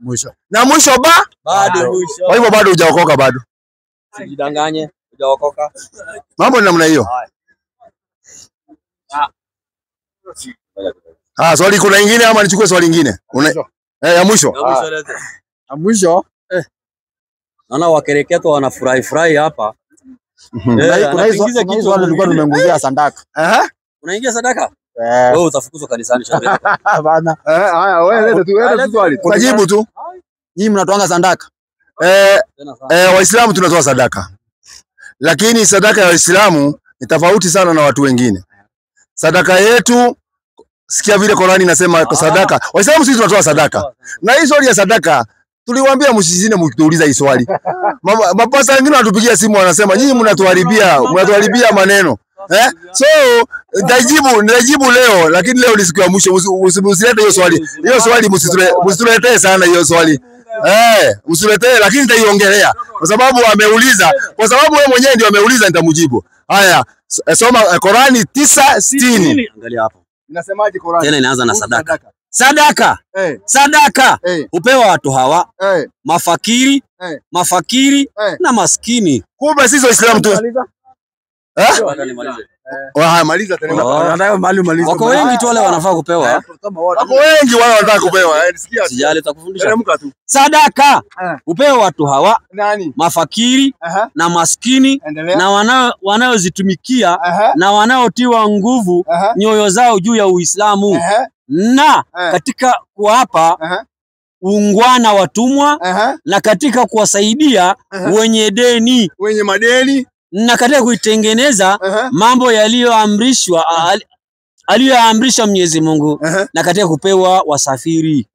mwisho. Na mwisho bado mwisho. Kwa hivyo bado hujaokoka bado. Usijidanganye, hujaokoka. Mambo ni namna hiyo. Swali kuna ingine ama nichukue swali ingine? Ya mwisho. Ya mwisho. Naona wakereketo wanafurahi hapa. Kuna hizo swali nilikuwa nimenguzia sadaka. Unaingia sadaka? Wewe utafukuzwa kanisani shauri. Bana. Haya wewe leta tu swali. Tunajibu tu. Nyinyi mnatoanga sadaka? Waislamu tunatoa sadaka. Lakini sadaka ya Waislamu ni tofauti sana na watu wengine. Sadaka yetu, sikia vile Qur'ani inasema sadaka. Waislamu sisi tunatoa sadaka. Na hii swali ya sadaka tuliwaambia msizine mkituuliza hii swali. Mapasa wengine wanatupigia simu wanasema nyinyi mnatuharibia maneno. So nitajibu leo, lakini leo ni siku ya mwisho. Usilete hiyo swali. Hiyo swali msituletee sana hiyo swali. Msiletee, lakini nitaiongelea kwa sababu ameuliza. Kwa sababu wewe mwenyewe ndio ameuliza, nitamjibu. Haya, soma Qur'ani 9:60. Angalia hapo. Inasemaje Qur'ani? Tena inaanza na sadaka. Sadaka upewa watu hawa mafakiri na maskini. Kumbe sisi Waislamu tu. Maliza tena. Wako wengi tu wale wanafaa kupewa. Wako wengi wale wanataka kupewa. Sikia. Sijali tutakufundisha. Sadaka upewa watu hawa mafakiri na maskini na wanaozitumikia na wanaotiwa nguvu nyoyo zao juu ya Uislamu na katika kuwapa ungwana watumwa na katika kuwasaidia wenye madeni na katika kuitengeneza mambo aliyoamrisha Mwenyezi Mungu na katika kupewa wasafiri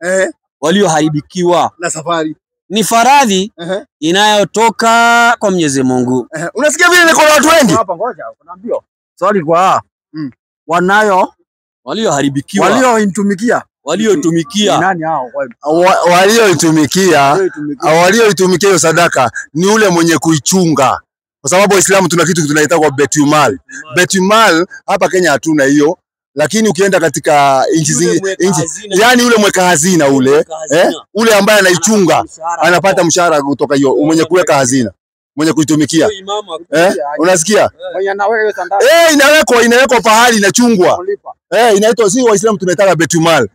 walioharibikiwa na safari. Ni faradhi inayotoka kwa Mwenyezi Mungu. Unasikia vile niko na watu wengi? Hapa ngoja, kuna mbio. Swali kwa walioharibikiwa. Walioitumikia. Nani hao? Walioitumikia hiyo sadaka ni ule mwenye kuichunga. Kwa sababu Waislamu tuna kitu tunaita kwa Baitul-Mal. Baitul-Mal hapa Kenya hatuna hiyo. Lakini ukienda katika nchi zingine, yani ule mweka hazina ule, ule ambaye anaichunga, anapata mshahara kutoka hiyo, mwenye kuweka hazina, mwenye kuitumikia. Unasikia? Inawekwa pahali inachungwa. Inaitwa, si Waislamu tunaitaka Baitul-Mal.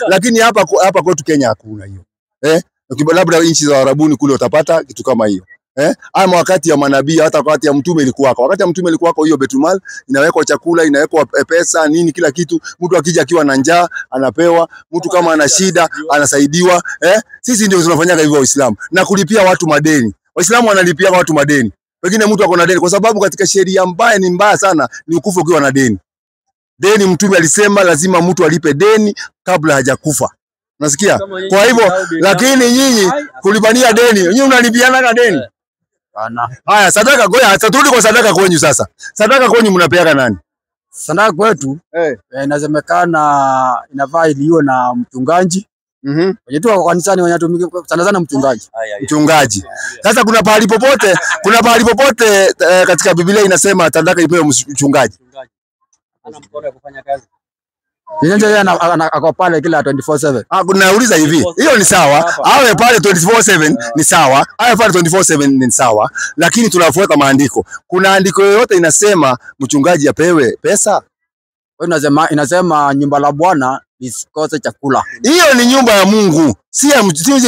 Lakini hapa kwetu Kenya hakuna hiyo. Labda nchi za Arabuni kule utapata kitu kama hiyo. Ama wakati ya manabii, hata wakati ya mtume ilikuwa. Wakati ya mtume ilikuwa hiyo Baitul-Mal, inawekwa chakula, inawekwa pesa, nini kila kitu. Mtu akija akiwa na njaa anapewa, mtu kama ana shida anasaidiwa. Sisi ndio tunafanyaga hivyo Waislamu. Na kulipia watu madeni. Waislamu wanalipia watu madeni. Pengine mtu ako na deni, kwa sababu katika sheria mbaya ni mbaya sana ni ukufa ukiwa na deni. Deni mtume alisema lazima mtu alipe deni kabla hajakufa. Nasikia? Kwa hivyo, lakini nyinyi kulipania deni, nyinyi unalipiana deni. Haya, sadaka goya, turudi kwa sadaka kwenyu sasa. Sadaka kwenyu mnapeaga nani? Sadaka kwetu inasemekana inafaa iliwe na mchungaji. Wenye tu kwa kanisani wanatumika sana mchungaji. Mchungaji. Sasa kuna pahali popote katika Biblia inasema sadaka ipewe mchungaji. Ana mkono ya kufanya kazi. Yeye ako pale kila 24/7. Nauliza hivi, hiyo ni sawa? Awe pale 24/7 ni sawa? Awe pale 24/7 ni sawa? Lakini tunafuata maandiko. Kuna andiko yoyote inasema mchungaji apewe pesa? Inasema nyumba la Bwana isikose chakula. Hiyo ni nyumba ya Mungu. Si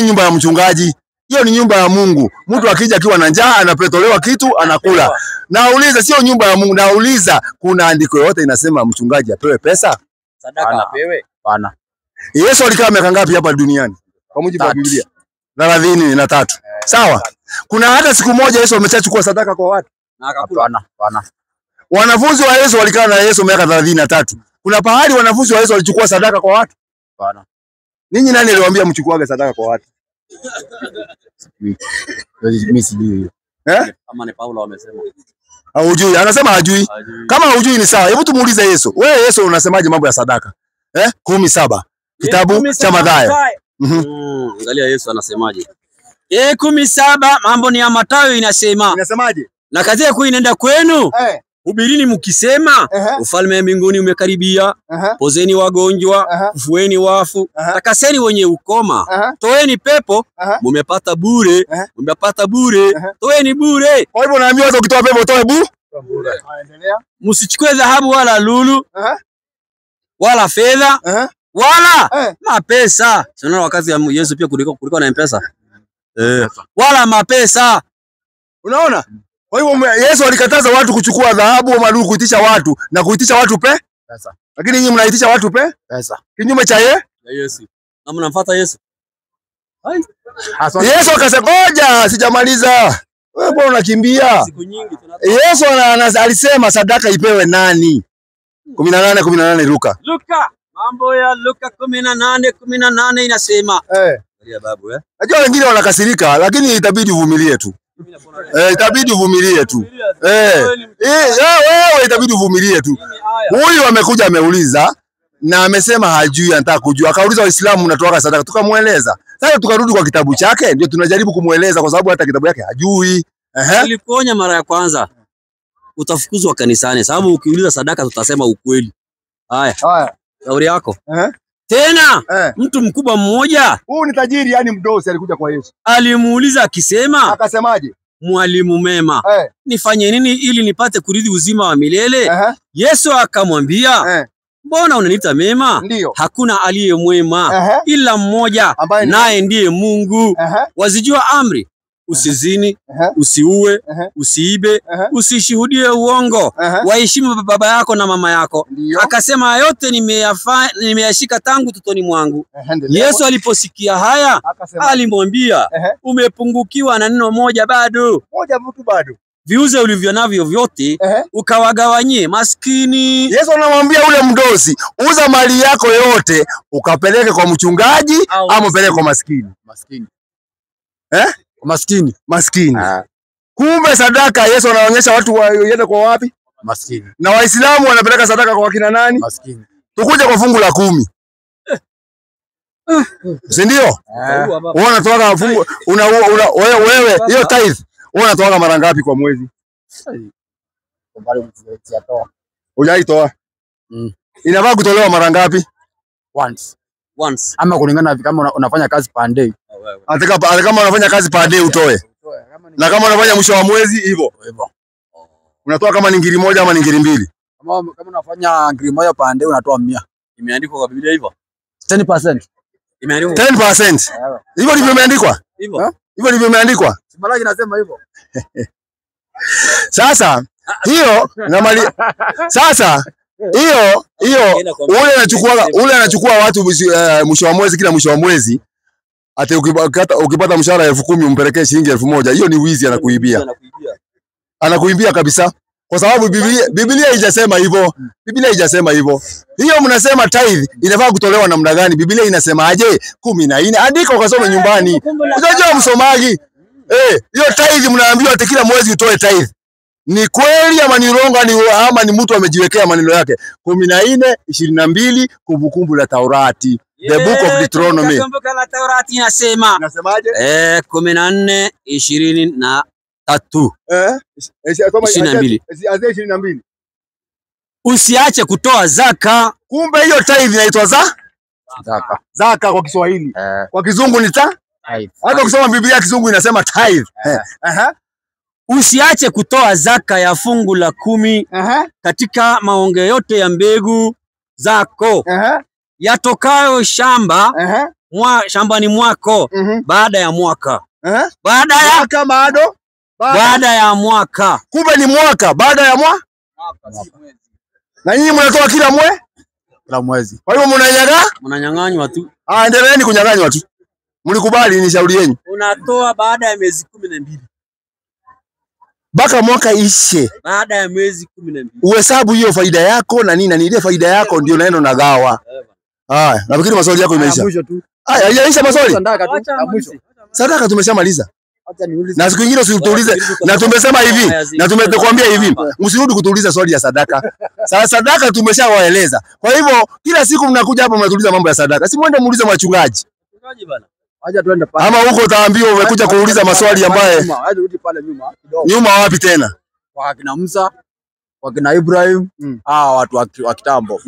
nyumba ya mchungaji. Hiyo ni nyumba ya Mungu. Mtu akija akiwa na njaa anapetolewa kitu anakula. Nauliza, sio nyumba ya Mungu. Nauliza, kuna andiko yoyote inasema mchungaji apewe pesa? Sadaka apewe? Hapana. Yesu alikaa miaka ngapi hapa duniani? Kwa mujibu wa Biblia. 33. Sawa? Kuna hata siku moja Yesu amechachukua sadaka kwa watu? Na akakula? Hapana. Wanafunzi wa Yesu walikaa na Yesu miaka 33. Kuna pahali wanafunzi wa Yesu walichukua sadaka kwa watu? Hapana. Ninyi nani aliwaambia mchukuage sadaka kwa watu? Mimi sijui hiyo. Kama ni Paulo amesema. Hujui, anasema hajui. Kama hujui ni sawa. Hebu tumuulize Yesu. Wewe Yesu unasemaje mambo ya sadaka? 17. Kitabu cha Mathayo. Angalia Yesu anasemaje. 17 mambo ni ya Mathayo inasema. Inasemaje? Na kazi yako inaenda kwenu. Hubirini mkisema ufalme wa mbinguni umekaribia. Pozeni wagonjwa, fufueni wafu, takaseni wenye ukoma, toeni pepo, mumepata bure, mumepata bure, toeni bure. Kwa hivyo naambiwa hata ukitoa pepo toe bure. Endelea. Msichukue dhahabu wala lulu, wala fedha, wala mapesa. Sio wakati ya Yesu pia kulikuwa na M-Pesa. Wala mapesa. Unaona? Kwa hivyo Yesu alikataza watu kuchukua dhahabu au lulu kuitisha watu na kuitisha watu pesa. Lakini nyinyi mnaitisha watu pesa. Kinyume cha Yesu. Na mnamfuata Yesu. Yesu akasema ngoja sijamaliza. Wewe mbona unakimbia? Siku nyingi Yesu alisema sadaka ipewe nani? 18 Luka. Mambo ya Luka 18 inasema. Angalia babu Najua wengine wanakasirika lakini itabidi uvumilie tu. Itabidi uvumilie tu. Wewe itabidi uvumilie tu. Huyu amekuja ameuliza na amesema hajui, anataka kujua. Akauliza Waislamu mnatoa sadaka, tukamueleza. Sasa tukarudi kwa kitabu chake, ndio tunajaribu kumueleza kwa sababu hata kitabu yake hajui. Nilikuonya mara ya kwanza. Utafukuzwa kanisani sababu ukiuliza sadaka tutasema ukweli. Haya. Shauri yako. Tena mtu mkubwa mmoja, huyu ni tajiri yani mdosi, alikuja kwa Yesu. Alimuuliza akisema, akasemaje? Mwalimu mema, nifanye nini ili nipate kurithi uzima wa milele? Yesu akamwambia, mbona unaniita mema? Ndiyo. Hakuna aliye mwema ila mmoja, naye ndiye Mungu. Wazijua amri: usizini, usiue, usiibe, usishuhudie uongo, waheshimu baba yako na mama yako. Akasema yote nimeyashika tangu tutoni mwangu. Yesu aliposikia haya alimwambia, umepungukiwa na neno moja bado. Viuze ulivyo navyo vyote ukawagawanyie maskini. Yesu anamwambia ule mdosi, uza mali yako yote ukapeleke kwa mchungaji au upeleke kwa maskini. Maskini. Kumbe sadaka Yesu anaonyesha watu waende kwa wapi? Maskini. Na Waislamu wanapeleka sadaka kwa kina nani? Maskini. Tukuje kwa fungu la 10. Si ndio? Wewe unatoa fungu wewe hiyo tithe. Wewe unatoa mara ngapi kwa mwezi? Bado sijatoa. Hujaitoa. Inafaa kutolewa mara ngapi? Once. Once. Ama kulingana na kama unafanya kazi per day. Hata kama unafanya kazi per day utoe. Na kama unafanya mwisho wa mwezi hivyo. Unatoa kama ni ngiri moja ama ni ngiri mbili. Kama unafanya ngiri moja per day unatoa 100. Imeandikwa kwa Biblia hivyo? 10%. Imeandikwa 10%. Hivyo ndivyo imeandikwa? Hivyo. Hivyo ndivyo imeandikwa? Simalaki nasema hivyo. Sasa hiyo sasa hiyo ule anachukua watu mwisho wa mwezi, kila mwisho wa mwezi ate ukipata mshahara 10,000 umpelekee shilingi 1,000. Hiyo ni wizi, anakuibia. Anakuibia kabisa. Kwa sababu Biblia haijasema hivyo. Biblia haijasema hivyo. Hiyo mnasema tithe inafaa kutolewa namna gani? Biblia inasemaje? 14. Andika ukasome nyumbani. Unajua msomaji. Hiyo tithe mnaambiwa ati kila mwezi utoe tithe. Ni kweli ama ni urongo ama ni mtu amejiwekea maneno yake? 14, 22 Kumbukumbu la Taurati. The book of Deuteronomy. Kumbukumbu la Taurati inasema. Inasemaje? 14, 23. 22. Usiache kutoa zaka. Kumbe hiyo tithe inaitwa zaka. Zaka kwa Kiswahili. Kwa Kizungu ni tithe. Hata kusoma Biblia Kizungu inasema tithe. Usiache kutoa zaka ya fungu la 10 katika maongeo yote ya mbegu zako yatokayo shambani mwako baada ya mwaka. Baada ya mwaka. Kumbe ni mwaka baada ya mwaka. Na nyinyi mnatoa kila mwezi. Kwa hiyo mnanyang'anywa tu. Endeleeni kunyang'anywa tu. Mlikubali ni shauri yenu. Unatoa baada ya miezi 12. Baka mwaka ishe. Baada ya miezi 12. Uhesabu hiyo faida yako na nini, na ile faida yako ndio naenda na gawa. Nafikiri maswali yako imeisha. Haijaisha maswali? Sadaka tumeshamaliza. Na siku nyingine usituulize, na tumesema hivi, na tumekuambia hivi, msirudi kutuuliza swali ya sadaka. Sadaka tumeshawaeleza. Kwa hivyo kila siku mnakuja hapa mnatuuliza mambo ya sadaka. Si muende muulize wachungaji. Mchungaji bana. Acha tuende pale. Ama huko utaambiwa umekuja kuuliza maswali ambaye rudi pale nyuma kidogo. Nyuma wapi tena? Kwa kina Musa, kwa kina Ibrahim, watu wa kitambo.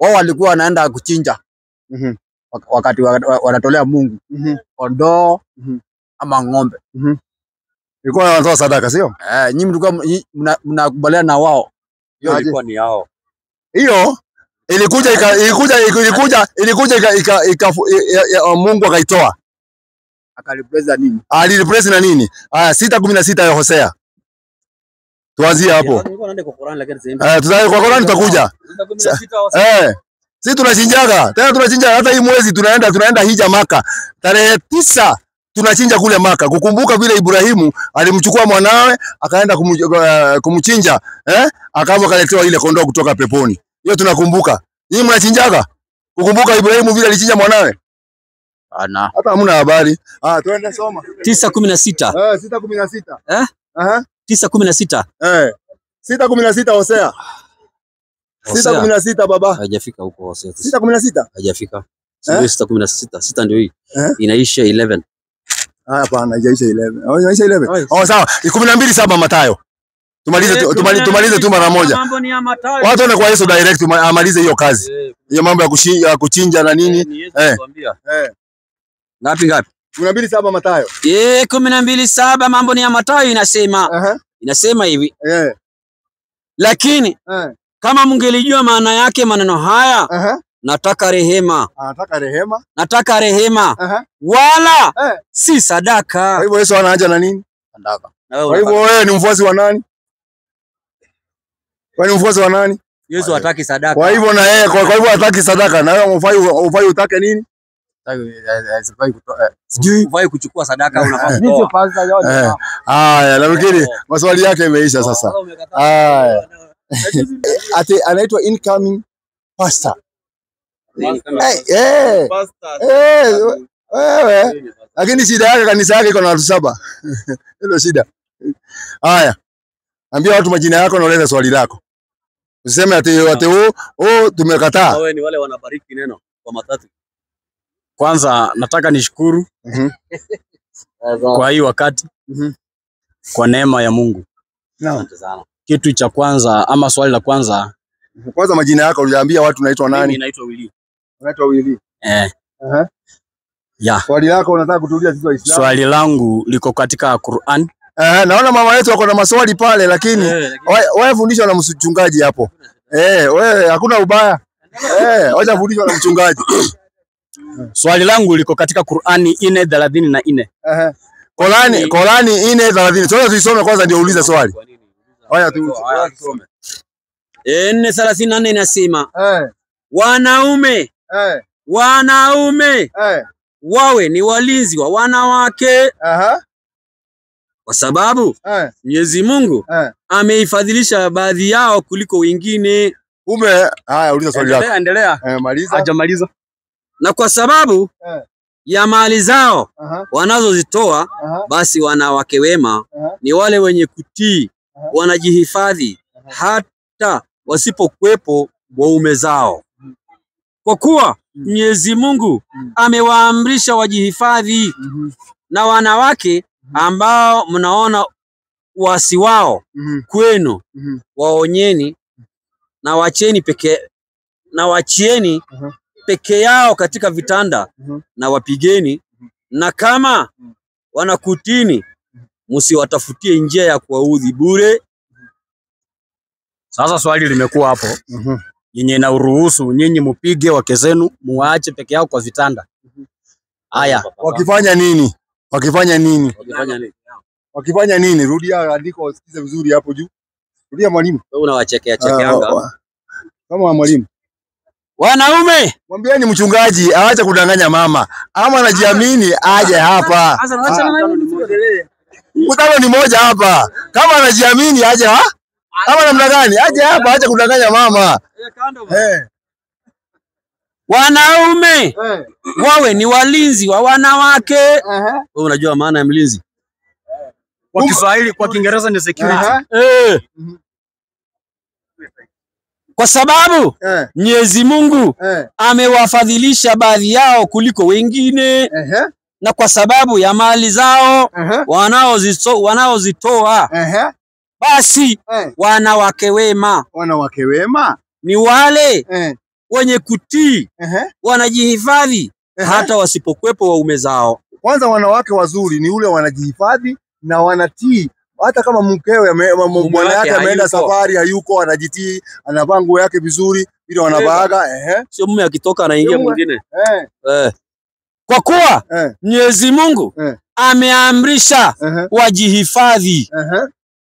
Wao walikuwa wanaenda kuchinja. Wakati wanatolea Mungu. Kondoo ama ng'ombe. Ilikuwa wanatoa sadaka, sio? Nyinyi mlikuwa mnakubaliana na wao. Hiyo ilikuwa ni yao. Hiyo ilikuja Mungu akaitoa. Akalipreza nini? Alireplace na nini? 6:16 ya Hosea. Tuanzie hapo. Kwa Qur'an tutakuja. Sisi tunachinjaga. Tena tunachinja hata hii mwezi tunaenda hija Maka. Tarehe 9 tunachinja kule Maka. Kukumbuka vile Ibrahimu alimchukua mwanawe akaenda kumchinja, akaanza kaletewa ile kondoo kutoka peponi. Hiyo tunakumbuka. Nyinyi mnachinjaga? Kukumbuka Ibrahimu vile alichinja mwanawe? Ana. Hata hamna habari. Twende soma. 9:16. 6:16. 9:16. 6:16 Hosea. 6:16 baba. Haijafika huko Hosea. 6:16. Haijafika. Sio 6:16. 6 ndio hii. Inaisha 11. Hapana, haijaisha 11. Inaisha 11. Sawa. 12:7 Mathayo. Tumalize tu mara moja. Watu wana kwa Yesu direct amalize hiyo kazi. Hiyo mambo ya kuchinja na nini? Ngapi? 12:7 Mathayo. 12:7 mambo ni ya Mathayo inasema. Inasema hivi. Lakini kama mngelijua maana yake maneno haya, nataka rehema. Nataka rehema. Wala si sadaka. Kwa hivyo Yesu anaanza na nini? Sadaka. Kwa hivyo wewe ni mfuasi wa nani? Wewe ni mfuasi wa nani? Yesu hataki sadaka. Kwa hivyo na yeye kwa hivyo hataki sadaka, na wewe ufai utake nini? Ufai kuchukua sadaka unafaa kutoa. Nafikiri maswali yake imeisha sasa. Ati anaitwa incoming pastor. Wewe. Lakini shida yake kanisa yake iko na watu 7. Hilo shida. Haya. Ambia watu majina yako na ulete swali lako. Usiseme ati tumekataa. Wewe ni wale wanabariki neno kwa matatu. Kwanza nataka nishukuru kwa hii wakati kwa neema ya Mungu. Naam. Kitu cha kwanza ama swali la kwanza. Kwanza majina yako uliambia watu unaitwa nani? Mimi naitwa Willy. Unaitwa Willy. Ya. Swali lako unataka kutulia sisi Waislamu? Swali langu liko katika Qur'an. Naona mama yetu ako na maswali pale lakini wewe fundishwa na mchungaji hapo. Wewe hakuna ubaya. Wacha fundishwa na mchungaji. Swali langu liko katika Qur'ani 4:34. Qur'ani 4:30. Sasa tuisome kwanza ndio uulize swali. Haya tusome. 4:34 inasema wanaume wawe ni walinzi wa wanawake kwa sababu Mwenyezi Mungu ameifadhilisha baadhi yao kuliko wengine. Haya uliza swali lako. Endelea. Maliza. Hajamaliza. Na kwa sababu ya mali zao wanazozitoa, basi wanawake wema ni wale wenye kutii, wanajihifadhi hata wasipokuwepo waume zao. Kwa kuwa Mwenyezi Mungu amewaamrisha wajihifadhi, na wanawake ambao mnaona uasi wao kwenu waonyeni na wachieni peke yao katika vitanda na wapigeni, na kama wanakutini msiwatafutie njia ya kuwaudhi bure. Sasa swali limekuwa hapo. Yenye na uruhusu nyinyi mpige wake zenu muache peke yao kwa vitanda. Haya, wakifanya nini? Wakifanya nini? Rudia andiko usikize vizuri hapo juu. Rudia mwalimu. Wewe unawachekea chekeanga. Kama mwalimu. Wanaume, mwambieni mchungaji aache kudanganya mama. Ama anajiamini aje hapa. Mkutano ni moja hapa. Kama anajiamini aje Kama namna gani? Aje hapa acha kudanganya mama. Wanaume wawe ni walinzi wa wanawake. Wewe unajua maana ya mlinzi? Kwa Kiswahili, kwa Kiingereza ni security. Kwa sababu Mwenyezi Mungu amewafadhilisha baadhi yao kuliko wengine, na kwa sababu ya mali zao wanaozitoa, basi wanawake wema ni wale wenye kutii, wanajihifadhi hata wasipokuwepo waume zao. Kwanza wanawake wazuri ni ule wanajihifadhi na wanatii. Hata kama mkewe bwana yake ameenda safari hayuko, anajitii, anavaa nguo yake vizuri, bila wanabaaga. Sio mume akitoka anaingia mwingine. Kwa kuwa Mwenyezi Mungu ameamrisha wajihifadhi,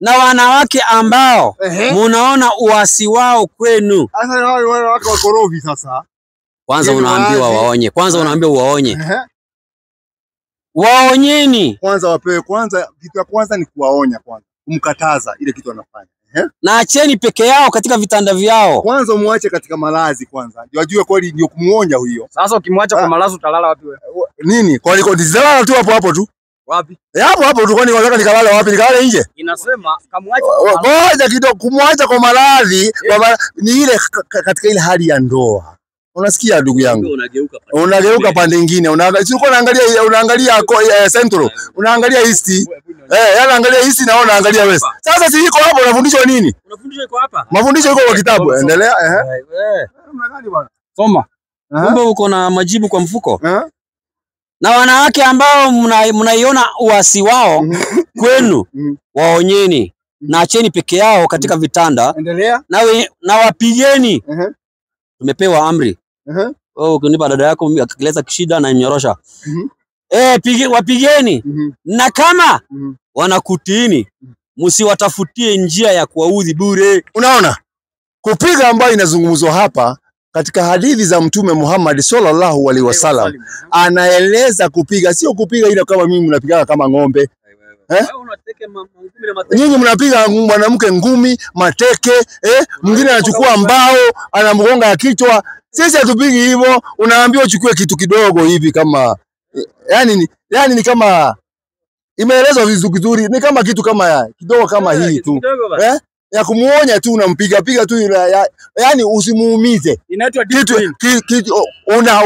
na wanawake ambao munaona uasi wao kwenu. Sasa wale wanawake wakorofi sasa. Kwanza unaambiwa waonye. Kwanza unaambiwa waonye. Waonyeni. Kwanza wapewe kitu ya kwanza ni kuwaonya kwanza. Kumkataza ile kitu anafanya. Na acheni peke yao katika vitanda vyao. Kwanza muache katika malazi kwanza. Ndio ajue kweli ndio kumuonya huyo. Sasa ukimwacha kwa malazi utalala wapi wewe? Nini? Kwa nini ndizalala tu hapo tu? Wapi? Hapo tu, kwani unataka nikalale wapi? Nikalale nje? Inasema kamwache ngoja kidogo, kumwacha kwa malazi ni ile katika ile hali ya ndoa. Unasikia ndugu yangu? Unageuka pande nyingine. Unaangalia Central, unaangalia East. Anaangalia East na unaangalia West. Sasa si iko hapo, unafundishwa nini? Unafundishwa iko hapa? Mafundisho iko kwa kitabu. Endelea. Soma. Kumbe uko na majibu kwa mfuko. Na wanawake ambao mnaiona uasi wao kwenu, waonyeni na acheni peke yao katika vitanda. Endelea. Na wapigeni. Tumepewa amri. Ukinipa dada yako akileta kishida na mnyorosha. Wapigeni. Na kama wanakutiini, msiwatafutie njia ya kuwaudhi bure. Unaona? Kupiga ambayo inazungumzwa hapa katika hadithi za Mtume Muhammad sallallahu alaihi wasallam, anaeleza kupiga, sio kupiga ile kama mimi mnapiga kama ng'ombe. Nyinyi mnapiga mwanamke ngumi, mateke, mwingine anachukua mbao, anamgonga ya kichwa. Sisi hatupigi hivyo, unaambiwa uchukue kitu kidogo hivi kama yani ni kama imeelezwa vizuri, ni kama kitu kama kidogo kama hii tu. Ya kumuonya tu, unampiga tu, yani usimuumize. Inaitwa kitu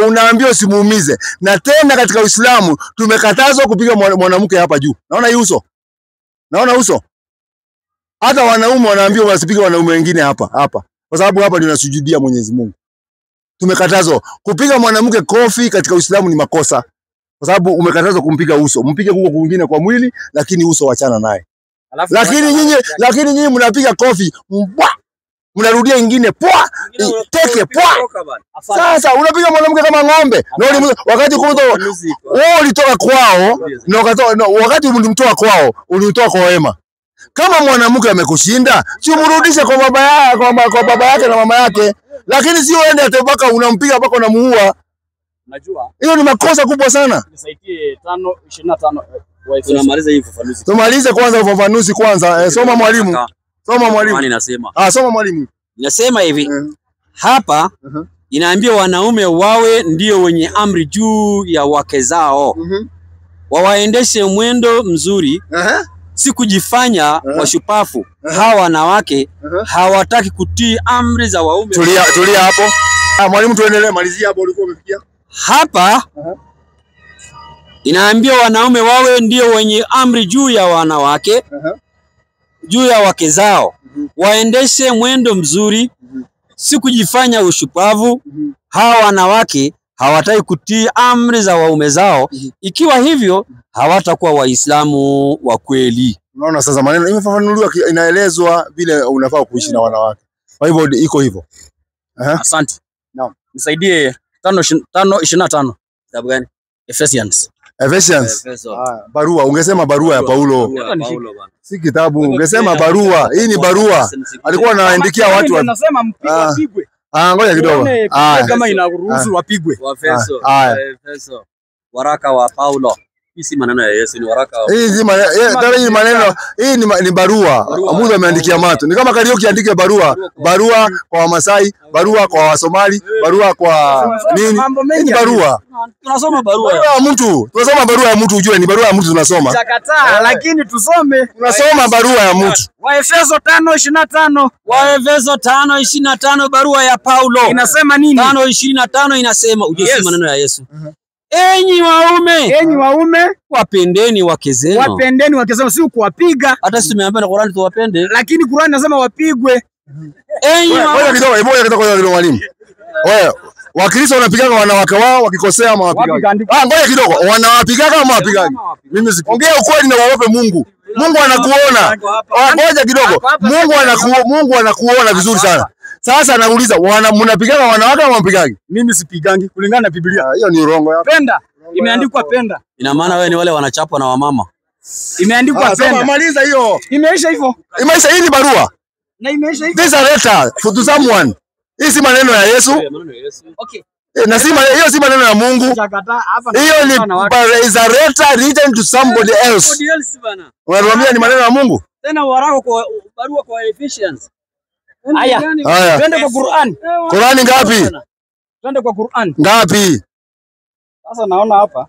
unaambiwa usimuumize. Na tena katika Uislamu tumekatazwa kupiga mwanamke hapa juu. Naona uso. Hata wanaume wanaambiwa wasipige wanaume wengine hapa. Kwa sababu hapa ndio tunasujudia Mwenyezi Mungu. Tumekatazwa kupiga mwanamke kofi katika Uislamu ni makosa. Kwa sababu umekatazwa kumpiga uso. Mpige huko kwingine kwa mwili lakini uso wachana naye. Lakini nyinyi mnapiga kofi. Mnarudia ingine poa teke poa. Sasa unapiga mwanamke kama ng'ombe. Na wakati wewe ulitoka kwao na wakati ulimtoa kwao ulitoa kwa wema. Kama mwanamke amekushinda, si umrudishe kwa baba yake, kwa baba yake na mama yake. Lakini si uende atebaka unampiga mpaka unamuua. Unajua? Hiyo ni makosa kubwa sana. Nisaidie 5:25 tunamaliza hii ufafanuzi. Tumalize kwanza ufafanuzi kwanza. Soma mwalimu. Soma mwalimu. Inasema. Soma mwalimu. Inasema hivi. Hapa inaambia wanaume wawe ndio wenye amri juu ya wake zao. Wawaendeshe mwendo mzuri. Si kujifanya washupafu. Hawa wanawake hawataki kutii amri za waume. Tulia hapo. Mwalimu tuendelee, malizia hapo ulikuwa umefikia. Hapa inaambia wanaume wawe ndio wenye amri juu ya wanawake, juu ya wake zao. Waendeshe mwendo mzuri, si kujifanya ushupavu. Hawa wanawake hawataki kutii amri za waume zao. Ikiwa hivyo hawatakuwa Waislamu wa kweli. Unaona sasa maneno imefafanuliwa, inaelezwa vile unafaa kuishi na wanawake. Kwa hivyo iko hivyo. Asante. Naam. Nisaidie 5:25. Kitabu gani? Ephesians. Barua, ungesema barua ya Paulo. Si kitabu, ungesema barua. Hii ni barua. Alikuwa anaandikia watu. Anasema mpige wapigwe. Ngoja kidogo. Kama inaruhusu wapigwe. Efeso. Waraka wa Paulo. Hii si maneno ya Yesu, ni waraka wa. Hii maneno, hii ni barua. Mungu ameandikia watu. Ni kama Kariuki andike barua. Barua kwa Wamasai, barua kwa Wasomali, barua kwa nini? Ni barua. Tunasoma barua ya mtu. Tunasoma barua ya mtu, ujue ni barua ya mtu tunasoma. Chakataa, lakini tusome. Tunasoma barua ya mtu. Waefeso 5:25. Waefeso 5:25 barua ya Paulo. Inasema nini? 5:25 inasema, uje si maneno ya Yesu. Enyi waume, wapendeni wake zenu. Wapendeni wake zenu, si kuwapiga. Hata sisi tumeambiwa na Qur'ani tuwapende. Lakini Qur'ani inasema wapigwe. Enyi waume. Ngoja kidogo mwalimu. Wewe, Wakristo wanapigaga wanawake wao wakikosea ama wapigaga? Ngoja kidogo, wanawapigaga ama wapigaga? Mimi siongea ukweli na waope Mungu. Mungu anakuona. Ngoja kidogo. Mungu anakuona vizuri sana. Sasa nauliza, mnapigaga wanawake ama mpigaga? Mimi sipigangi kulingana na Biblia. Hiyo ni urongo yako. Penda. Imeandikwa penda. Ina maana wewe ni wale wanachapwa na wamama. Imeandikwa penda. Maliza hiyo. Imeisha hivyo. Imeisha, hii ni barua. Na imeisha hivyo. This is a letter to someone. Hii si maneno ya Yesu. Okay. Na hiyo si maneno ya Mungu. Hiyo ni is a letter written to somebody else. Unatuambia ni maneno ya Mungu? Tena waraka kwa barua kwa Ephesians. Haya. Twende kwa Qur'an. Qur'ani ngapi? Twende kwa Qur'an. Ngapi? Sasa naona hapa.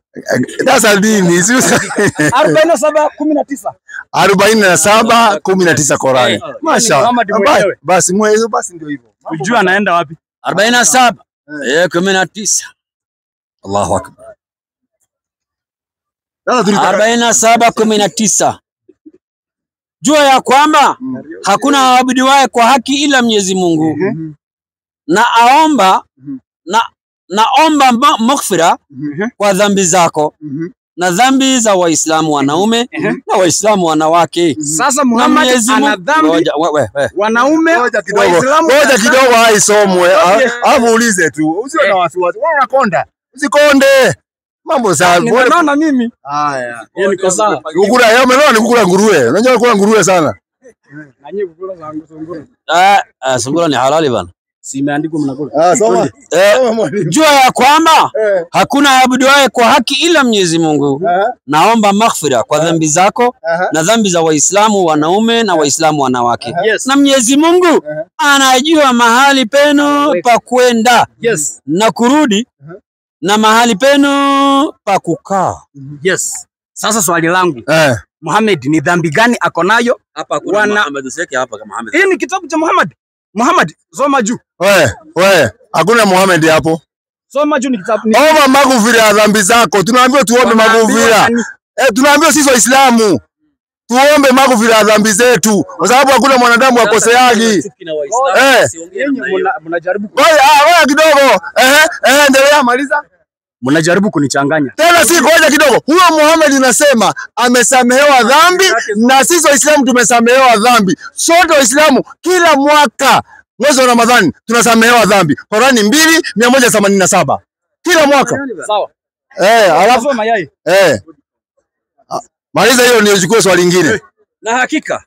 Sasa nini? 47:19. 47:19 Qur'ani. Mashallah. Basi mwezo basi ndio hivyo. Unajua anaenda wapi? 47:19. Allahu Akbar. 47:19. Jua ya kwamba hakuna aabudiwaye kwa haki ila Mwenyezi Mungu. Naomba maghfira kwa dhambi zako na dhambi za Waislamu wanaume na Waislamu wanawake. Sasa Muhammad ana dhambi wanaume Waislamu. Ngoja kidogo haisomwe. Hapo uulize tu. Usiwe na wasiwasi. Wewe unakonda. Usikonde. Mambo sawa. Unaona mimi? Haya. Yeye niko sawa. Kukula yeye umeona ni kukula nguruwe. Unajua kukula nguruwe sana. Na nyinyi kukula sungura. Sungura ni halali bana. Si imeandikwa mnakula. Soma. Jua ya kwamba hakuna aabudiwaye kwa haki ila Mwenyezi Mungu. Naomba maghfira kwa dhambi zako na dhambi za Waislamu wanaume na Waislamu wanawake. Na Mwenyezi Mungu anajua mahali penu pa kwenda na kurudi na mahali penu pa kukaa. Sasa swali langu. Muhammad ni dhambi gani ako nayo? Hapa kuna Muhammad useke hapa kama Muhammad. Hii ni kitabu cha Muhammad. Muhammad, soma juu. Wewe, hakuna Muhammad hapo. Soma juu ni kitabu. Omba maghfira ya dhambi zako. Tunaambiwa tuombe maghfira. Tunaambiwa sisi Waislamu. tuombe maghfira ya dhambi zetu, kwa sababu hakuna mwanadamu akoseaji. Mnajaribu Ngoja kidogo. Endelea, maliza. mnajaribu kunichanganya. Tena si ngoja kidogo. Huyo Muhammad inasema amesamehewa dhambi na sisi Waislamu tumesamehewa dhambi. Sote Waislamu kila mwaka mwezi wa Ramadhani tunasamehewa dhambi. Qurani 2:187. Kila mwaka. Sawa. Alafu mayai. Maliza hiyo ndio chukue swali lingine. Na hakika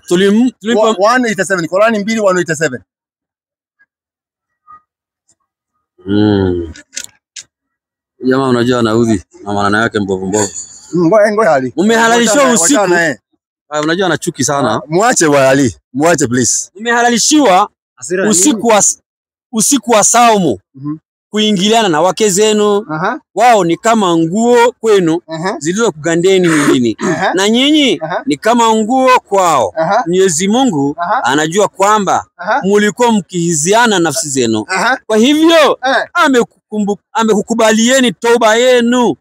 tulipo 187 Qurani 2:187. Jamaa unajua anaudhi na maneno yake mbovu. Ngoja Ali. Umehalalishiwa usiku. Unajua ana chuki sana. Muache bwana Ali. Muache please. Umehalalishiwa usiku wa saumu. Kuingiliana na wake zenu. Wao ni kama nguo kwenu zilizokugandeni mwilini. Na nyinyi ni kama nguo kwao. Mwenyezi Mungu anajua kwamba mlikuwa mkihiziana nafsi zenu. Kwa hivyo amekukubalieni toba yenu.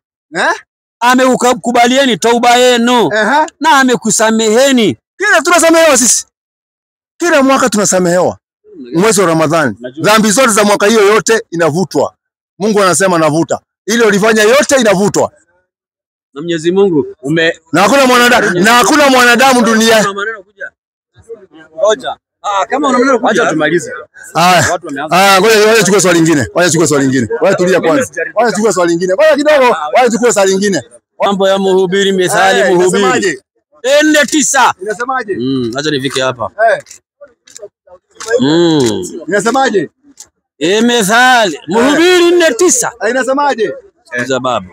Amekukubalieni toba yenu. Na amekusameheni. Kila tunasamehewa sisi. Kila mwaka tunasamehewa. Mwezi wa Ramadhani. Dhambi zote za mwaka hiyo yote inavutwa. Mungu anasema navuta. Ile ulifanya yote inavutwa. Na Mwenyezi Mungu na hakuna mwanadamu duniani. Ngoja. Kama una maneno acha tumalize. Ngoja chukue swali lingine. Ngoja tulia kwanza. Ngoja chukue swali lingine. Ngoja kidogo. Ngoja chukue swali lingine. Mambo ya Mhubiri, Methali Mhubiri. Inasemaje? 4:9. Inasemaje? Acha nifike hapa. Inasemaje? Methali Mhubiri 4:9. Inasemaje? Za baba.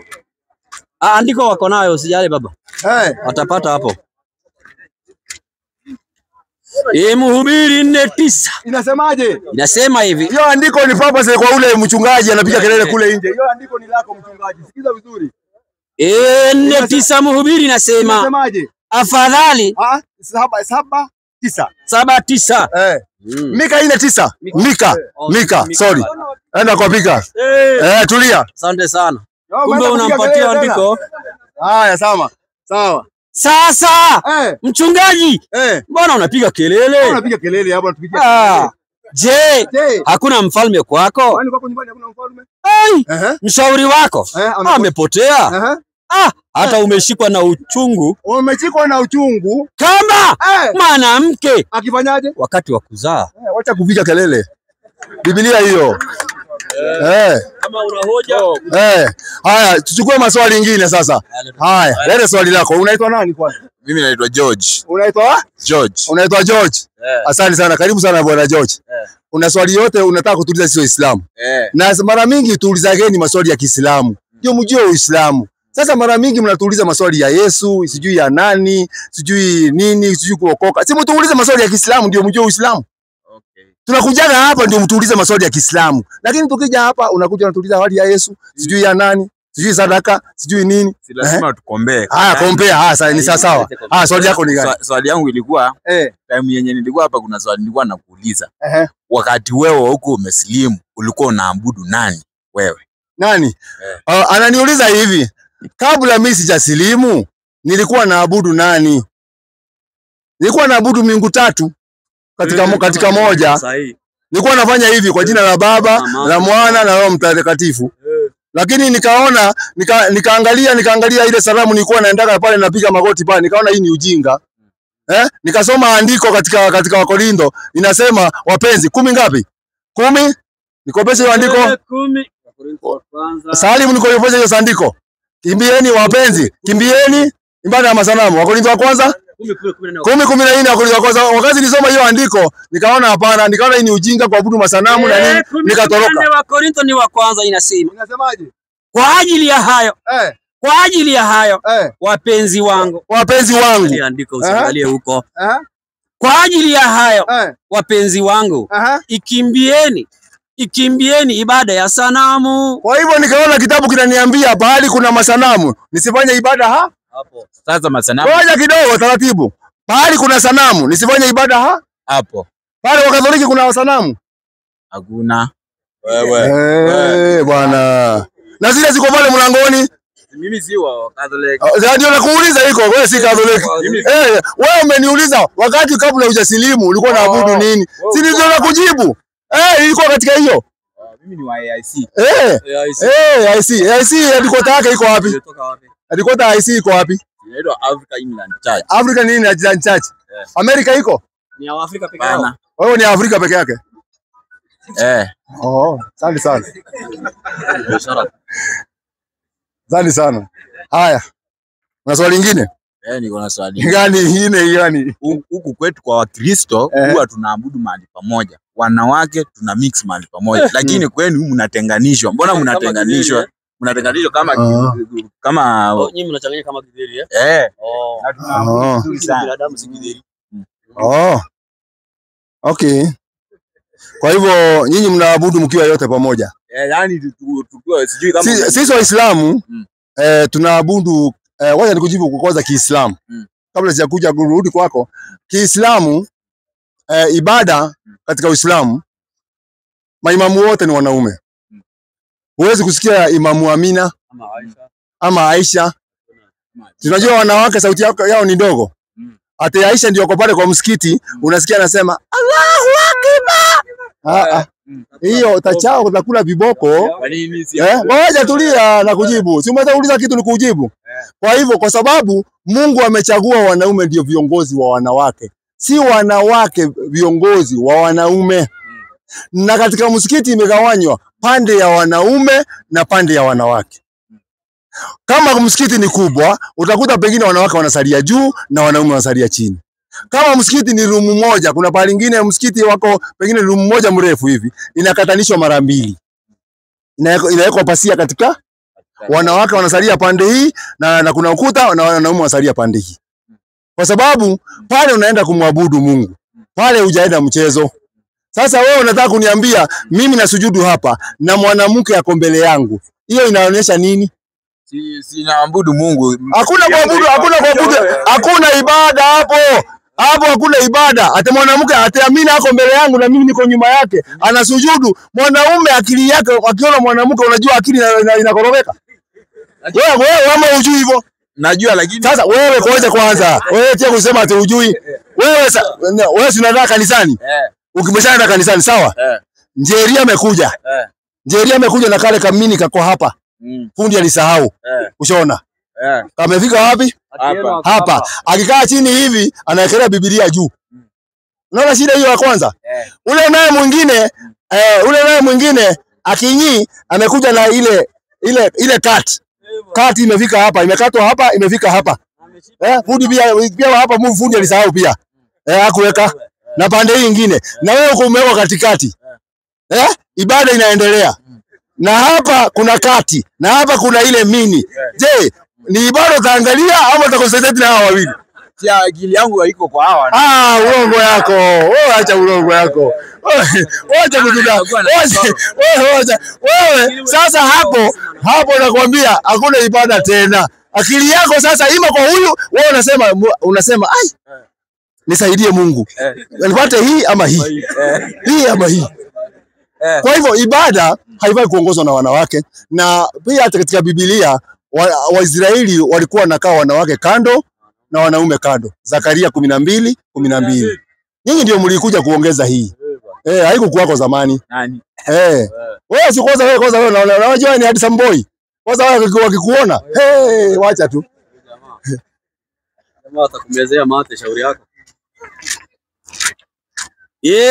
Andiko wako nayo usijali baba. Watapata hapo. Mhubiri 4:9. Inasemaje? Inasema hivi. Hiyo andiko ni purpose kwa ule mchungaji anapiga kelele kule nje. Hiyo andiko ni lako mchungaji. Sikiza vizuri. 4:9 Mhubiri inasema. Inasemaje? Afadhali 7:9. Mika 4:9. Mika, sorry. Enda kwa pika. Tulia. Asante sana. Kumbe unampatia andiko. Haya, sawa. Sasa mchungaji, mbona unapiga kelele? Unapiga kelele hapo unatupigia kelele. Je, hakuna mfalme kwako? Kwani kwako nyumbani hakuna mfalme? Mshauri wako amepotea. Hata umeshikwa na uchungu. Umeshikwa na uchungu kama mwanamke akifanyaje wakati wa kuzaa. Wacha kupiga kelele. Biblia hiyo. Kama una hoja. Haya, tuchukue maswali mengine sasa. Haya, leta swali lako. Unaitwa nani kwanza? Mimi naitwa George. Unaitwa? George. Unaitwa George? Asante sana. Karibu sana bwana George. Una swali yote unataka kutuliza sisi Waislamu. Na mara mingi tuulizageni maswali ya Kiislamu. Ndio mjue Uislamu. Sasa mara mingi mnatuuliza maswali ya Yesu, sijui ya nani, sijui nini, sijui kuokoka. Si mtuulize maswali ya Kiislamu ndio mjue Uislamu. Tunakujaga hapa ndio mtuulize maswali ya Kiislamu. Lakini tukija hapa unakuja unatuuliza hali ya Yesu, sijui ya nani, sijui sadaka, sijui nini. Si lazima tukombee. Kompea. Ni sawa. Swali yako ni gani? Swali yangu ilikuwa time yenye nilikuwa hapa kuna swali nilikuwa nakuuliza. Wakati wewe huko umesilimu ulikuwa unaabudu nani wewe? Nani? Ananiuliza hivi. Kabla mimi sijasilimu nilikuwa naabudu nani? Nilikuwa naabudu miungu tatu katika moja. Nilikuwa nafanya hivi kwa jina la Baba, la Mwana na Roho Mtakatifu. Lakini nikaona nikaangalia ile salamu nilikuwa naendaka pale napiga magoti pale nikaona hii ni ujinga. Nikasoma andiko katika Wakorintho inasema wapenzi 10 ngapi? 10? Nikopeshe hiyo andiko. 10. Salimu nikopeshe hiyo andiko. Kimbieni wapenzi, kimbieni ibada ya masanamu. Wakorintho wa kwanza 10:14 Wakorintho wa kwanza. Wakati nilisoma hiyo andiko nikaona hapana, nikaona hii ni ujinga kuabudu masanamu na nini, nikatoroka. Wakorintho ni wa kwanza inasemaje? Kwa ajili ya hayo wapenzi wangu. Andiko usiangalie huko. Kwa ajili ya hayo wapenzi wangu ikimbieni ibada ya sanamu. Kwa hivyo nikaona kitabu kinaniambia pahali kuna masanamu nisifanye ibada hapo. Sasa masanamu. Ngoja kidogo taratibu. Pahali kuna sanamu nisifanye ibada hapo. Pale wa Katoliki kuna sanamu? Hakuna. Wewe bwana. Na zile ziko pale mlangoni? Mimi si wa Catholic. Ndio nakuuliza iko, wewe si Catholic. Wewe umeniuliza wakati kabla hujasilimu ulikuwa unaabudu nini? Si ndio nakujibu. Ilikuwa katika hiyo. Mimi ni wa AIC. AIC headquarter yake iko wapi? Headquarter AIC iko wapi? Inaitwa Africa Inland Church. Africa nini Inland Church? Amerika iko? Ni Afrika peke yao. Wewe ni Afrika peke yake? Asante sana. Asante sana. Haya. Una swali lingine? Niko na swali. Gani? Huku kwetu kwa Wakristo huwa tunaabudu mahali pamoja. Wanawake tuna mix mahali pamoja. Lakini kwenu mnatenganishwa. Mbona mnatenganishwa? Mnatenganishwa kama nyinyi mnachanganya kama kidheri Na tunaabudu binadamu si kidheri. Okay. Kwa hivyo nyinyi mnaabudu mkiwa yote pamoja. Yani tukiwa sijui kama sisi Waislamu tunaabudu wacha nikujibu kwanza Kiislamu. Kabla sijakuja kurudi kwako. Kiislamu ibada katika Uislamu maimamu wote ni wanaume. Huwezi kusikia Imamu Amina ama Aisha. Tunajua wanawake sauti yao ni ndogo. Hata Aisha ndio kwa pale kwa msikiti unasikia anasema Allahu Akbar. Hiyo utachao utakula viboko. Ngoja tulia na kujibu. Si umeuliza kitu nikujibu. Kwa hivyo kwa sababu Mungu amechagua wanaume ndio viongozi wa wanawake. Si wanawake viongozi wa wanaume. Na katika msikiti imegawanywa pande ya wanaume na pande ya wanawake. Kama msikiti ni kubwa, utakuta pengine wanawake wanasalia juu na wanaume wanasalia chini. Kama msikiti ni rumu moja, kuna pale nyingine msikiti wako pengine rumu moja mrefu hivi, inakatanishwa mara mbili. Inawekwa pasia katika wanawake wanasalia pande hii na kuna ukuta na wanaume wanasalia pande hii. Kwa sababu pale unaenda kumwabudu Mungu. Pale hujaenda mchezo. Sasa wewe unataka kuniambia mimi nasujudu hapa na mwanamke ako mbele yangu. Hiyo inaonyesha nini? Si naabudu Mungu. Hakuna kuabudu, hakuna ibada hapo. Hapo hakuna ibada. Hata mwanamke ataamini ako mbele yangu na mimi niko nyuma yake. Anasujudu. Mwanaume akili yake akiona mwanamke unajua akili inakorogeka. Wewe kama hujui hivyo. Najua lakini sasa wewe kwanza. Wewe tia kusema ati hujui. Wewe si unaenda kanisani? Ukimeshaenda kanisani sawa? Njeria amekuja. Njeria amekuja na kale kamini kako hapa. Fundi alisahau. Ushaona? Kamefika wapi? Hapa. Akikaa chini hivi anaekelea Biblia juu. Unaona shida hiyo ya kwanza? Ule naye mwingine akinyi amekuja na ile kati imefika hapa, imekatwa hapa, imefika hapa. Fundi pia hapa fundi alisahau pia. Hakuweka na pande hii nyingine. Na wewe uko umeweka katikati. Ibada inaendelea. Na hapa kuna kati, na hapa kuna ile mini. Je, ni ibada utaangalia ama utakonsentrate na hawa wawili? Ya akili yangu haiko kwa hawa. Uongo yako. Wewe acha uongo yako. Wacha kutuda. Wewe sasa hapo nakwambia hakuna ibada tena. Akili yako sasa ima kwa huyu, wewe unasema ai. Nisaidie Mungu. Nipate hii ama hii. Hii ama hii. Kwa hivyo ibada haifai kuongozwa na wanawake, na pia hata katika Biblia Waisraeli walikuwa wanakaa wanawake kando na wanaume kando. Zakaria 12:12. Nyinyi ndio mlikuja kuongeza hii. Haikukuwako zamani. Nani? Wewe si kwanza wewe unajua ni hadi boy. Kwanza wewe wakikuona, wacha tu. Jamaa atakumezea mate shauri yako.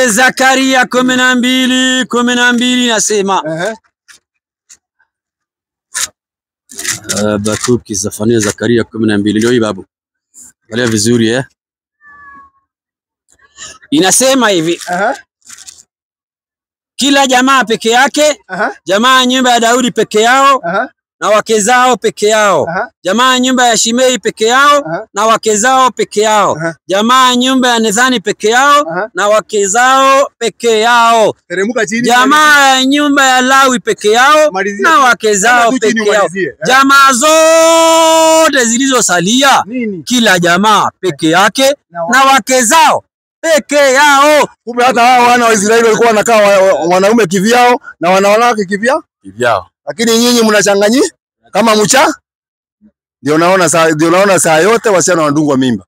Zakaria 12:12 nasema. Bakuki Zefania Zakaria 12 ndio hii babu. Angalia vizuri Inasema hivi. Kila jamaa peke yake, jamaa nyumba ya Daudi peke yao, na wake zao peke yao. Jamaa nyumba ya Shimei peke yao, na wake zao peke yao. Jamaa nyumba ya Nethani peke yao, na wake zao peke yao. Jamaa ya nyumba ya Lawi peke yao, na wake zao peke yao. Jamaa zote zilizosalia, kila jamaa peke yake, na wake zao peke yao. Kumbe hata hao wana wa Israeli walikuwa wanakaa wanaume kivyao na wanawake kivyao. Kivyao. Lakini nyinyi mnachanganyia kama Ndio naona saa yote wasichana wanadungwa mimba.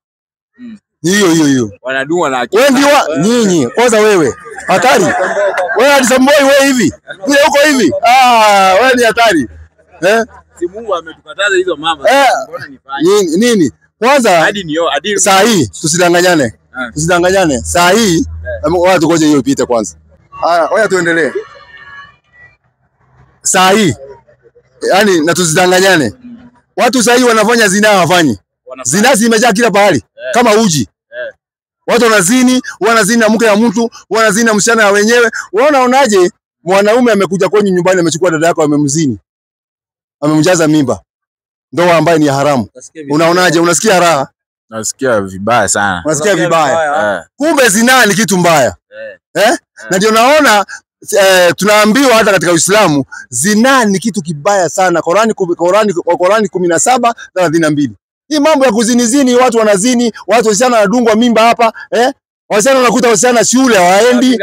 Hiyo. Wanadungwa na Wewe ndio nyinyi. Kwanza wewe. Hatari. Wewe alisamboi wewe hivi. Wewe uko hivi. Wewe ni hatari. Si Mungu ametukataza hizo mama. Mbona nifanye? Nini? Kwanza Hadi saa hii tusidanganyane. Tusidanganyane. Saa hii watu tukoje hiyo ipite kwanza. Ngoja tuendelee. Saa hii yani na tusidanganyane. Watu saa hii wanafanya zina hawafanyi. Zina zimejaa kila pahali kama uji. Watu wanazini na mke ya mtu, wanazini na msichana ya wenyewe. Wewe unaonaje mwanaume amekuja kwenye nyumbani amechukua dada yako amemzini? Amemjaza mimba. Ndoa ambayo ni haramu. Unaonaje? Unasikia raha? Nasikia vibaya sana. Unasikia vibaya. Kumbe zinaa ni kitu mbaya. Na ndio naona tunaambiwa hata katika Uislamu zinaa ni kitu kibaya sana. Qurani 17:32. Hii mambo ya kuzinizini, watu wanazini, watu wasichana wanadungwa mimba hapa, wasichana wanakuta wasichana shule hawaendi,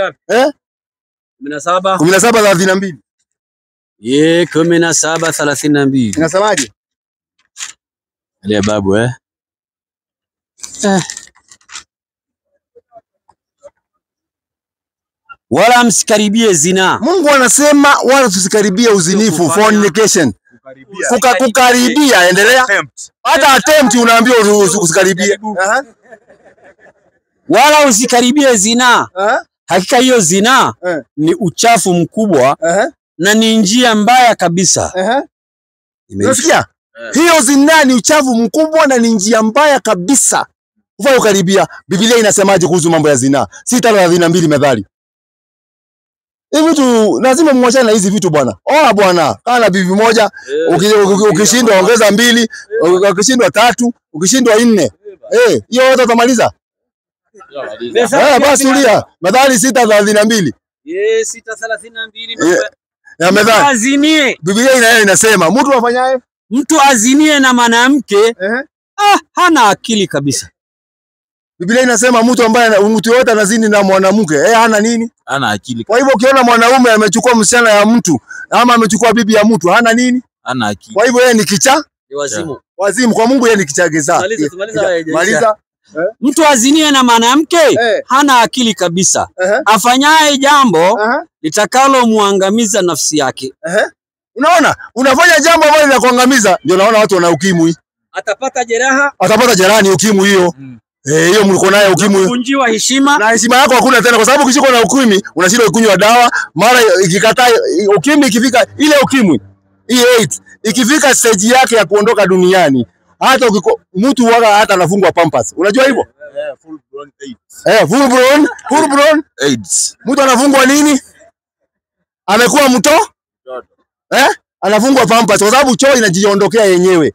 17:32. 17:32. Inasemaje? Ile babu wala msikaribie zina. Mungu anasema wala tusikaribie uzinifu, fornication. Kukaribia, endelea. Hata attempt unaambiwa usikaribie. Wala usikaribie zina. Hakika hiyo zina ni uchafu mkubwa na ni njia mbaya kabisa. Unasikia? Hiyo zina ni uchafu mkubwa na ni njia mbaya kabisa. Ufai ukaribia. Biblia inasemaje kuhusu mambo ya zina? 6:32 Methali. Hivi vitu lazima muachane na hizi vitu bwana. Bwana, kana bibi moja, ukishindwa ongeza 2, ukishindwa 3, ukishindwa 4. Hiyo wote utamaliza? Basi ulia. Methali 6:32. 6:32. Ya Methali. Azinie. Biblia inasema mtu afanyaye? Mtu azinie na mwanamke hana akili kabisa. Biblia inasema mtu yote anazini na mwanamke, hana nini? Hana akili. Kwa hivyo ukiona mwanaume amechukua msichana ya mtu ama amechukua bibi ya mtu, hana nini? Hana akili. Kwa hivyo yeye ni kicha? Ni wazimu. Wazimu kwa Mungu yeye ni kichageza. Maliza. Mtu azinie na mwanamke hana akili kabisa. Afanyaye jambo litakalo muangamiza nafsi yake. Unaona? Unafanya jambo ambalo linakuangamiza, ndio naona watu wana ukimwi. Atapata jeraha. Atapata jeraha, ni ukimwi hiyo. Hiyo mliko nayo ukimwi. Kuvunjiwa heshima. Na heshima yako hakuna tena, kwa sababu ukishikwa na ukimwi unashindwa kunywa dawa, mara ikikataa ukimwi ikifika ile ukimwi. Hii AIDS ikifika stage yake ya kuondoka duniani, hata mtu waga hata anafungwa pampers. Unajua hivyo? Full blown AIDS. Full blown AIDS. Mtu anafungwa nini? Amekuwa mto? Anafungwa pampers kwa sababu choo inajiondokea yenyewe.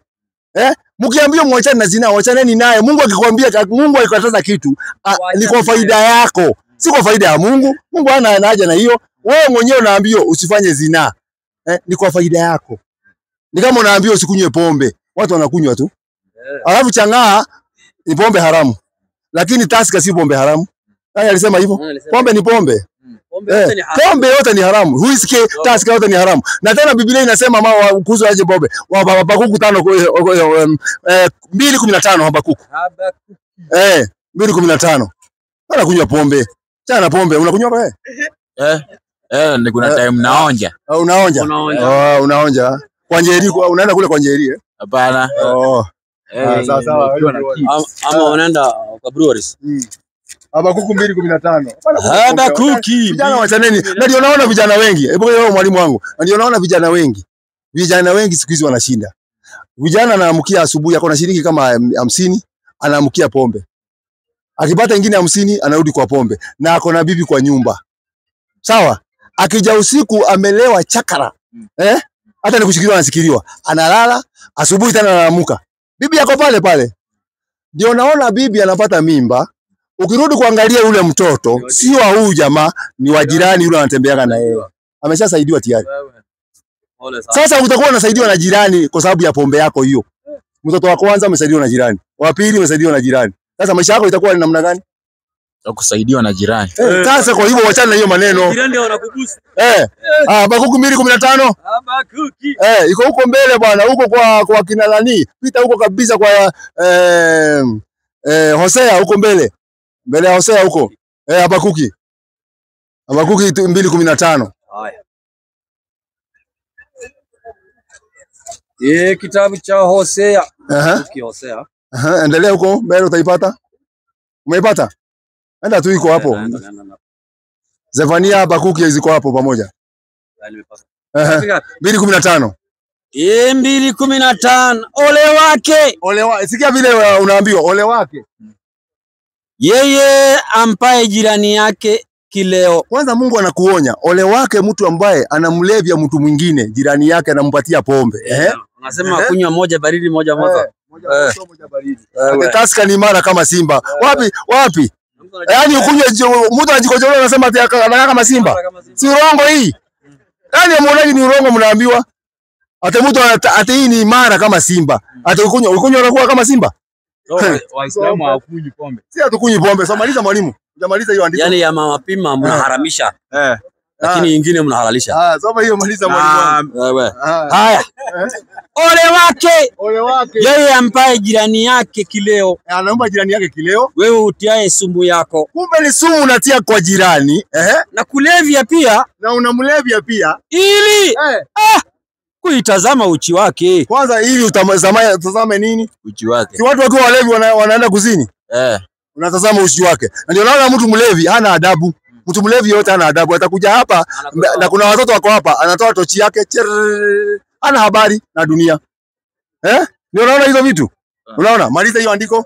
Mkiambia muachane na zina, waachaneni naye. Mungu akikwambia, Mungu akikataza kitu, ni kwa faida yako, si kwa faida ya Mungu. Mungu hana haja na hiyo. Wewe mwenyewe unaambiwa usifanye zina. Ni kwa faida yako. Ni kama unaambiwa usikunywe pombe. Watu wanakunywa tu. Alafu chang'aa ni pombe haramu. Lakini Tusker si pombe haramu. Nani alisema hivyo? Pombe ni pombe. Pombe yote ni haramu. Whisky, Tusker yote ni haramu. Na tena Biblia inasema kuhusu aje pombe. Habakuku 2:15 Habakuku. 2:15. Bana kunywa pombe. Chana pombe, unakunywa wewe? Ni kuna time naonja. Unaonja? Unaonja. Kwa Njeri, unaenda kule kwa Njeri Hapana. Sawa. Ama unaenda kwa breweries. Habakuku 2:15. Habakuki. Vijana wachaneni. Na ndio naona vijana wengi. Hebu wewe mwalimu wangu. Ndio naona vijana wengi. Vijana wengi siku hizi wanashinda. Vijana anaamkia asubuhi ako na shilingi kama 50, anaamkia pombe. Akipata nyingine 50 anarudi kwa pombe na ako na bibi kwa nyumba. Sawa? Akija usiku amelewa chakara. Hata nikushikiliwa anasikiliwa. Analala, asubuhi tena anaamuka. Bibi yako pale pale. Ndio naona bibi anapata mimba. Ukirudi kuangalia yule mtoto, sio huyu jamaa, ni wa jirani yule anatembeaga na yeye. Ameshasaidiwa tayari. Sasa utakuwa unasaidiwa na jirani kwa sababu ya pombe yako hiyo. Mtoto wa kwanza umesaidiwa na jirani. Wa pili umesaidiwa na jirani. Sasa maisha yako itakuwa ni namna gani? kusaidiwa na jirani. Sasa kwa hivyo wachana na hiyo maneno. Jirani ndio wanakugusa. Habakuki 2:15. Habakuki. Iko huko mbele bwana, huko kwa kina nani? Pita huko kabisa kwa Hosea huko mbele. Mbele ya Hosea huko. Habakuki. Habakuki 2:15. Haya. Kitabu cha Hosea. Hosea. Endelea huko mbele utaipata. Umeipata? Enda tu iko hapo. Zefania, Habakuki ziko hapo pamoja. 2:15. 2:15. Ole wake. Sikia vile unaambiwa ole wake. Yeye ampaye jirani yake kileo. Kwanza Mungu anakuonya, ole wake mtu ambaye anamlevya mtu mwingine, jirani yake anampatia pombe. Anasema kunywa moja baridi moja moto. Moja baridi. Atataska ni mara kama simba. Wapi? Yaani ukunywe mtu anajikojoa anasema anakaa kama simba. Si urongo hii. Yaani muonaje ni urongo mnaambiwa? Ate mtu ate hii ni mara kama simba. Ate ukunywa unakuwa kama simba. Waislamu hawakunywi pombe. Si hatukunywi pombe. So maliza mwalimu. Hujamaliza hiyo andiko. Yaani ya mapima mnaharamisha. Lakini nyingine mnahalalisha. Soma hiyo maliza mwalimu. Wewe. Haya. Ole wake. Yeye ampaye jirani yake kileo. Anaomba jirani yake kileo. Wewe utiae sumu yako. Kumbe ni sumu unatia kwa jirani. Na kulevya pia. Na unamlevya pia. Ili. Kuitazama uchi wake. Kwanza ili utazame nini? Uchi wake. Si watu wakiwa walevi wanaenda kuzini? Unatazama uchi wake. Na ndio naona mtu mlevi hana adabu. Mtu mlevi yote hana adabu. Atakuja hapa na kuna watoto wako hapa, anatoa tochi yake, hana habari na dunia. Ndio unaona hizo vitu? Unaona? Maliza hiyo andiko.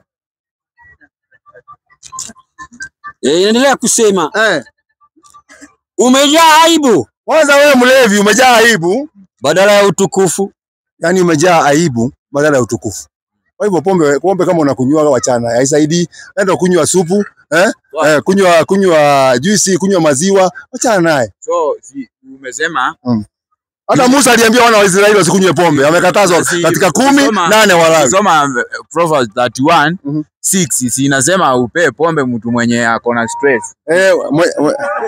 Inaendelea kusema. Umejaa aibu. Kwanza wewe mlevi umejaa aibu badala ya utukufu. Yaani umejaa aibu badala ya utukufu. Kwa hivyo pombe kama unakunywa wachana, haisaidii. Enda kunywa supu, kunywa juice, kunywa maziwa, wachana naye. So umesema hata Musa aliambia wana wa Israeli wasikunywe pombe. Amekatazwa katika 10:8 Walawi. Soma Proverbs 31:6 si inasema upe pombe mtu mwenye ako na stress.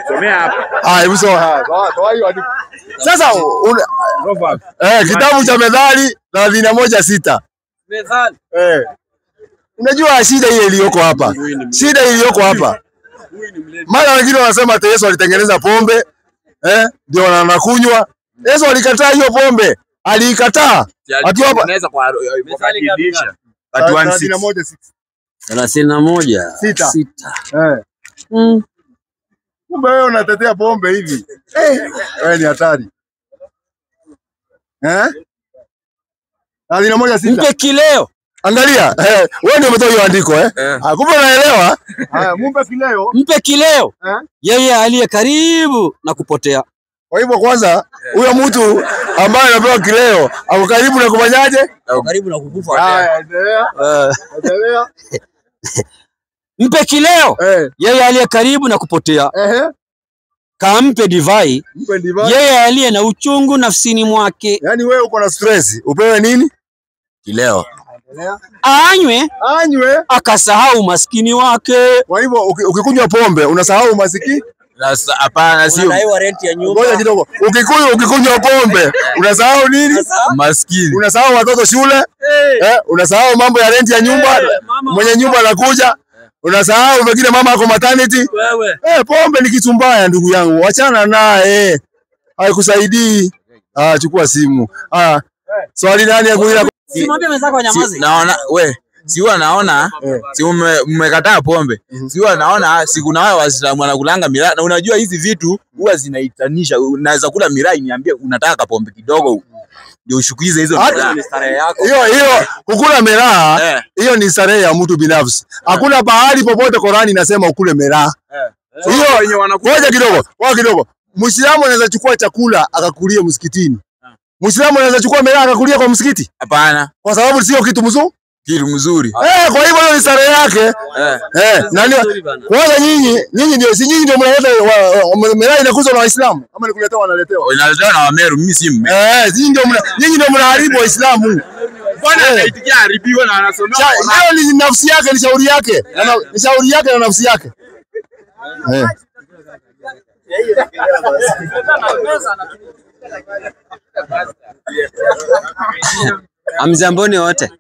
Somea hapa. Hebu soma. Toa hiyo andiko. Sasa kitabu cha Methali 31:6. Methali. Unajua shida ile iliyoko hapa. Shida iliyoko hapa. Mara wengine wanasema ati Yesu alitengeneza pombe, ndio wanakunywa. Yesu alikataa hiyo pombe. Aliikataa. Akiwa hapa unaweza kwa kadirisha. 31:6. Kumbe wewe unatetea pombe hivi. Wewe ni hatari. 31:6. Mpe kileo. Angalia, wewe ndio umetoa hiyo andiko kumbe unaelewa? Mpe kileo. Yeye aliye karibu na kupotea. Kwa hivyo kwanza huyo mtu ambaye anapewa kileo ako karibu na kufanyaje? Karibu na kukufa. Endelea. Mpe kileo. Yeye aliye karibu na kupotea. Kampe divai. Yeye aliye na uchungu nafsini mwake. Yaani wewe uko na stress, upewe nini? Kileo. Anywe akasahau maskini wake. Kwa hivyo ukikunywa pombe unasahau maskini? Hapana, sio. Unadaiwa rent ya nyumba. Ngoja kidogo. Ukikunywa pombe unasahau nini? Maskini. Unasahau watoto shule? Unasahau mambo ya rent ya nyumba? Mwenye nyumba anakuja. Unasahau wengine mama ako maternity? Pombe ni kitu mbaya ndugu yangu. Wachana naye. Haikusaidii. Chukua simu. Swali nani ya kuila? Simwambie mwenzako anyamaze. Naona naona si umekataa pombe. Naona siku na wao Waislamu wanakulanga miraa, na unajua hizi vitu huwa zinaitanisha. Unaweza kula miraa niambie unataka pombe kidogo ndio ushukize hizo miraa. Hiyo kukula miraa hiyo ni starehe ya mtu binafsi. Hakuna bahali popote Qur'ani inasema ukule miraa. Hiyo wenye wanakula kidogo. Muislamu anaweza chukua chakula akakulia msikitini. Muislamu anaweza chukua miraa akakulia kwa msikiti? Hapana. Kwa sababu sio kitu mzuri. Kwa hivyo hiyo ni starehe yake. Nani? Kwanza nyinyi ndio mnaleta miraa inakuzwa na Waislamu ama ni kuletewa wanaletewa? Inaletewa na Wameru, mimi si mme. Nyinyi ndio mnaharibu Waislamu. Bwana anaitikia haribiwa na anasomea. Hiyo ni nafsi yake, ni shauri yake. Ni shauri yake na nafsi yake. Amjamboni wote.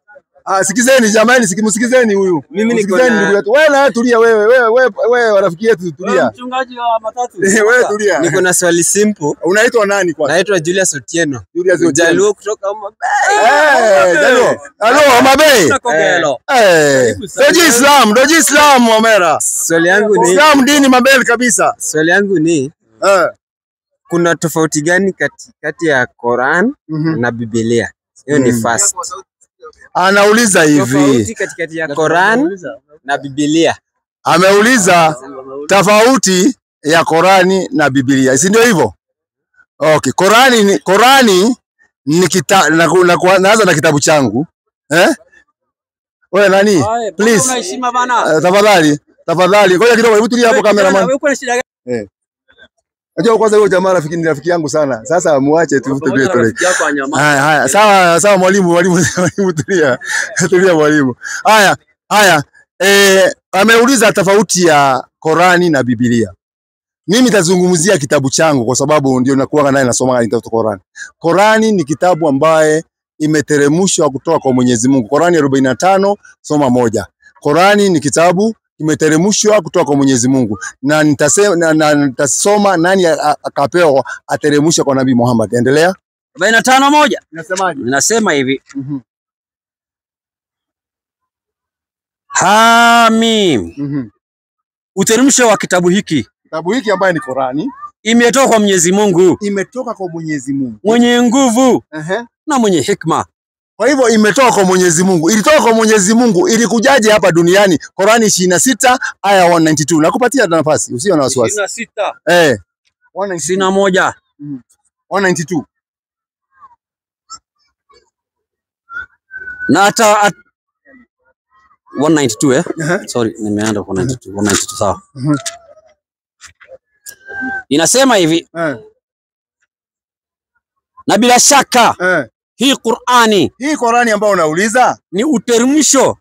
Sikizeni jamani, msikizeni huyu. Msikizeni ndugu yetu. Wewe na tulia wewe rafiki yetu tulia. Mchungaji wa matatu. Wewe tulia. Niko na swali simple. Unaitwa nani kwanza? Naitwa Julius Otieno. Julius Otieno. Jaluo kutoka Mabei. Jaluo. Halo Mabei. Doji Islam Omera. Swali yangu ni Islam dini Mabei kabisa. Swali yangu ni kuna tofauti gani kati ya Quran na Biblia? Hiyo ni first. Anauliza hivi. Tofauti kati ya Quran na Biblia. Ameuliza tofauti ya Qurani na Biblia. Si ndio hivyo? Okay, Qurani ni naanza na kitabu changu. Wewe nani? Please. Unaheshima bana. Tafadhali. Ngoja kidogo, hebu tulia hapo cameraman. Wewe kuna shida gani? Unajua kwanza huyo jamaa ni rafiki yangu sana. Sasa muache tu tupige tole. Haya, sawa mwalimu tulia. Tulia mwalimu. Haya. Ameuliza tofauti ya Qurani na Biblia. Mimi nitazungumzia kitabu changu kwa sababu ndio nakuwa naye nasoma Qurani. Qurani ni kitabu ambaye imeteremshwa kutoka kwa Mwenyezi Mungu. Qurani 45 soma 1. Qurani ni kitabu imeteremshwa kutoka kwa Mwenyezi Mungu. Na nitasoma nani akapewa ateremsha kwa Nabii Muhammad. Endelea. 45:1. Inasemaje? Ninasema hivi. Hamim. Uteremsho wa kitabu hiki ambaye ni Qurani imetoka kwa Mwenyezi Mungu. Imetoka kwa Mwenyezi Mungu. Mwenye nguvu na mwenye hikma. Kwa hivyo imetoka kwa Mwenyezi Mungu. Ilitoka kwa Mwenyezi Mungu, ilikujaje hapa duniani? Qurani 26 aya 192. Nakupatia nafasi, usio na wasiwasi. 26. 191. 192. Na hata 192 Sorry, nimeenda kwa 192 sawa. Inasema hivi. Na bila shaka hii Qurani ambayo unauliza ni uteremsho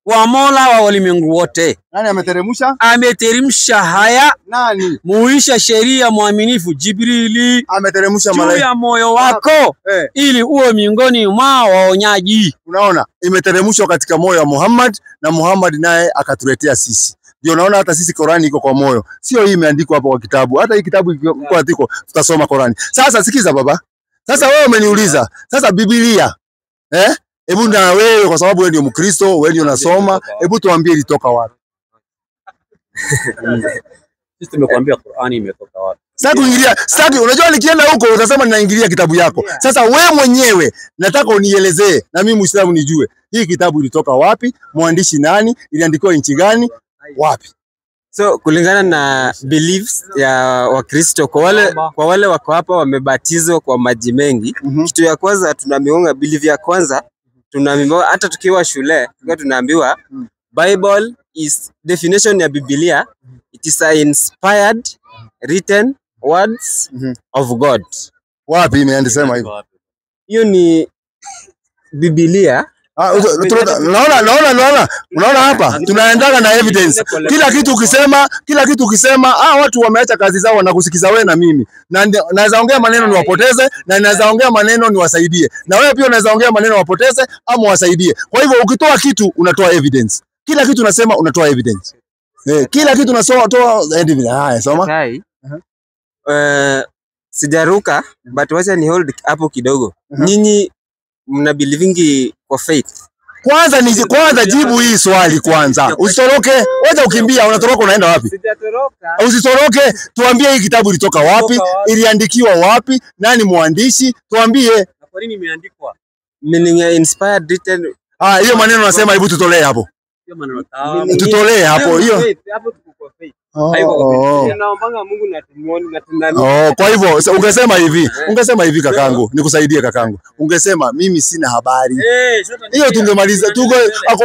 wa Mola wa walimwengu wote. Nani ameteremsha? Ameteremsha haya. Nani? Muisha sheria mwaminifu Jibrili. Ameteremsha malaika juu ya moyo wako ili uwe miongoni mwa waonyaji. Unaona? Imeteremshwa katika moyo wa Muhammad na Muhammad naye akatuletea sisi. Ndio unaona hata sisi Qurani iko kwa moyo. Sio hii imeandikwa hapo kwa kitabu. Hata hii kitabu iko andiko tutasoma Qurani. Sasa sikiza baba. Sasa wewe umeniuliza. Sasa Biblia hebu na wewe kwa sababu wewe ndio Mkristo, wewe ndio unasoma, hebu tuambie ilitoka wapi? Sisi tumekuambia Qurani imetoka wapi. Sasa unajua nikienda huko utasema ninaingilia kitabu yako. Sasa wewe mwenyewe nataka unielezee na mimi Muislamu nijue. Hii kitabu ilitoka wapi? Mwandishi nani? Iliandikiwa nchi gani? Wapi? So kulingana na beliefs ya Wakristo, kwa wale wako hapa wamebatizwa kwa maji mengi, kitu ya kwanza tunaambiwa, belief ya kwanza tunaambiwa, hata tukiwa shule tunaambiwa Bible is definition ya Biblia, it is a inspired written words of God. Wapi imeandisema hivyo? Hiyo ni Biblia. Unaona hapa tunaendaga na evidence. Kila kitu ukisema watu wameacha kazi zao wanakusikiza wewe na mimi. Na naweza ongea maneno niwapoteze na naweza ongea maneno niwasaidie. Na wewe pia unaweza ongea maneno wapoteze ama wasaidie. Kwa hivyo ukitoa kitu unatoa evidence. Kila kitu unasema unatoa evidence. Kila kitu unasoma toa evidence. Haya soma. Sijaruka but wacha ni hold hapo kidogo. Nyinyi mna believingi kwa faith? Kwanza jibu hii swali kwanza. Usitoroke, wacha ukimbia, unatoroka unaenda wapi? Sijatoroka. Usitoroke, tuambie hii kitabu ilitoka wapi? Iliandikiwa wapi? Nani mwandishi? Tuambie. Na kwa nini imeandikwa? Meaning inspired written. Hiyo maneno nasema hebu tutolee hapo. Hiyo maneno tamu. Tutolee hapo hiyo. Hapo tuko kwa faith. Naombanga Mungu na tumuone na tunani. Kwa hivyo ungesema hivi kakangu, nikusaidie kakangu. Ungesema mimi sina habari. Hiyo tungemaliza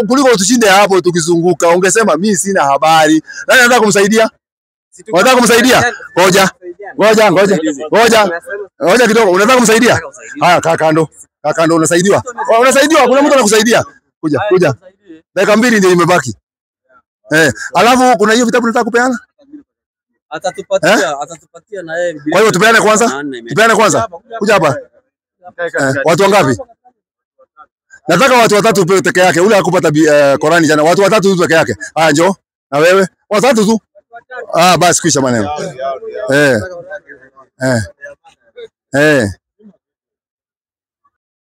kuliko tushinde hapo tukizunguka. Ungesema mimi sina habari. Nani anataka kumsaidia? Unataka kumsaidia? Ngoja kidogo. Unataka kumsaidia? Haya kando unasaidiwa. Kuna mtu anakusaidia. Kuja. Dakika 2 ndio imebaki. Alafu kuna hiyo vitabu nataka kupeana? Atatupatia na yeye. Kwa hiyo tupeane kwanza. Tupeane kwanza. Kuja hapa. Watu wangapi? Nataka watu watatu peke yake. Ule hakupata Qurani jana. Watu watatu tu peke yake. Haya njoo. Na wewe? Watatu tu. Basi kisha maneno.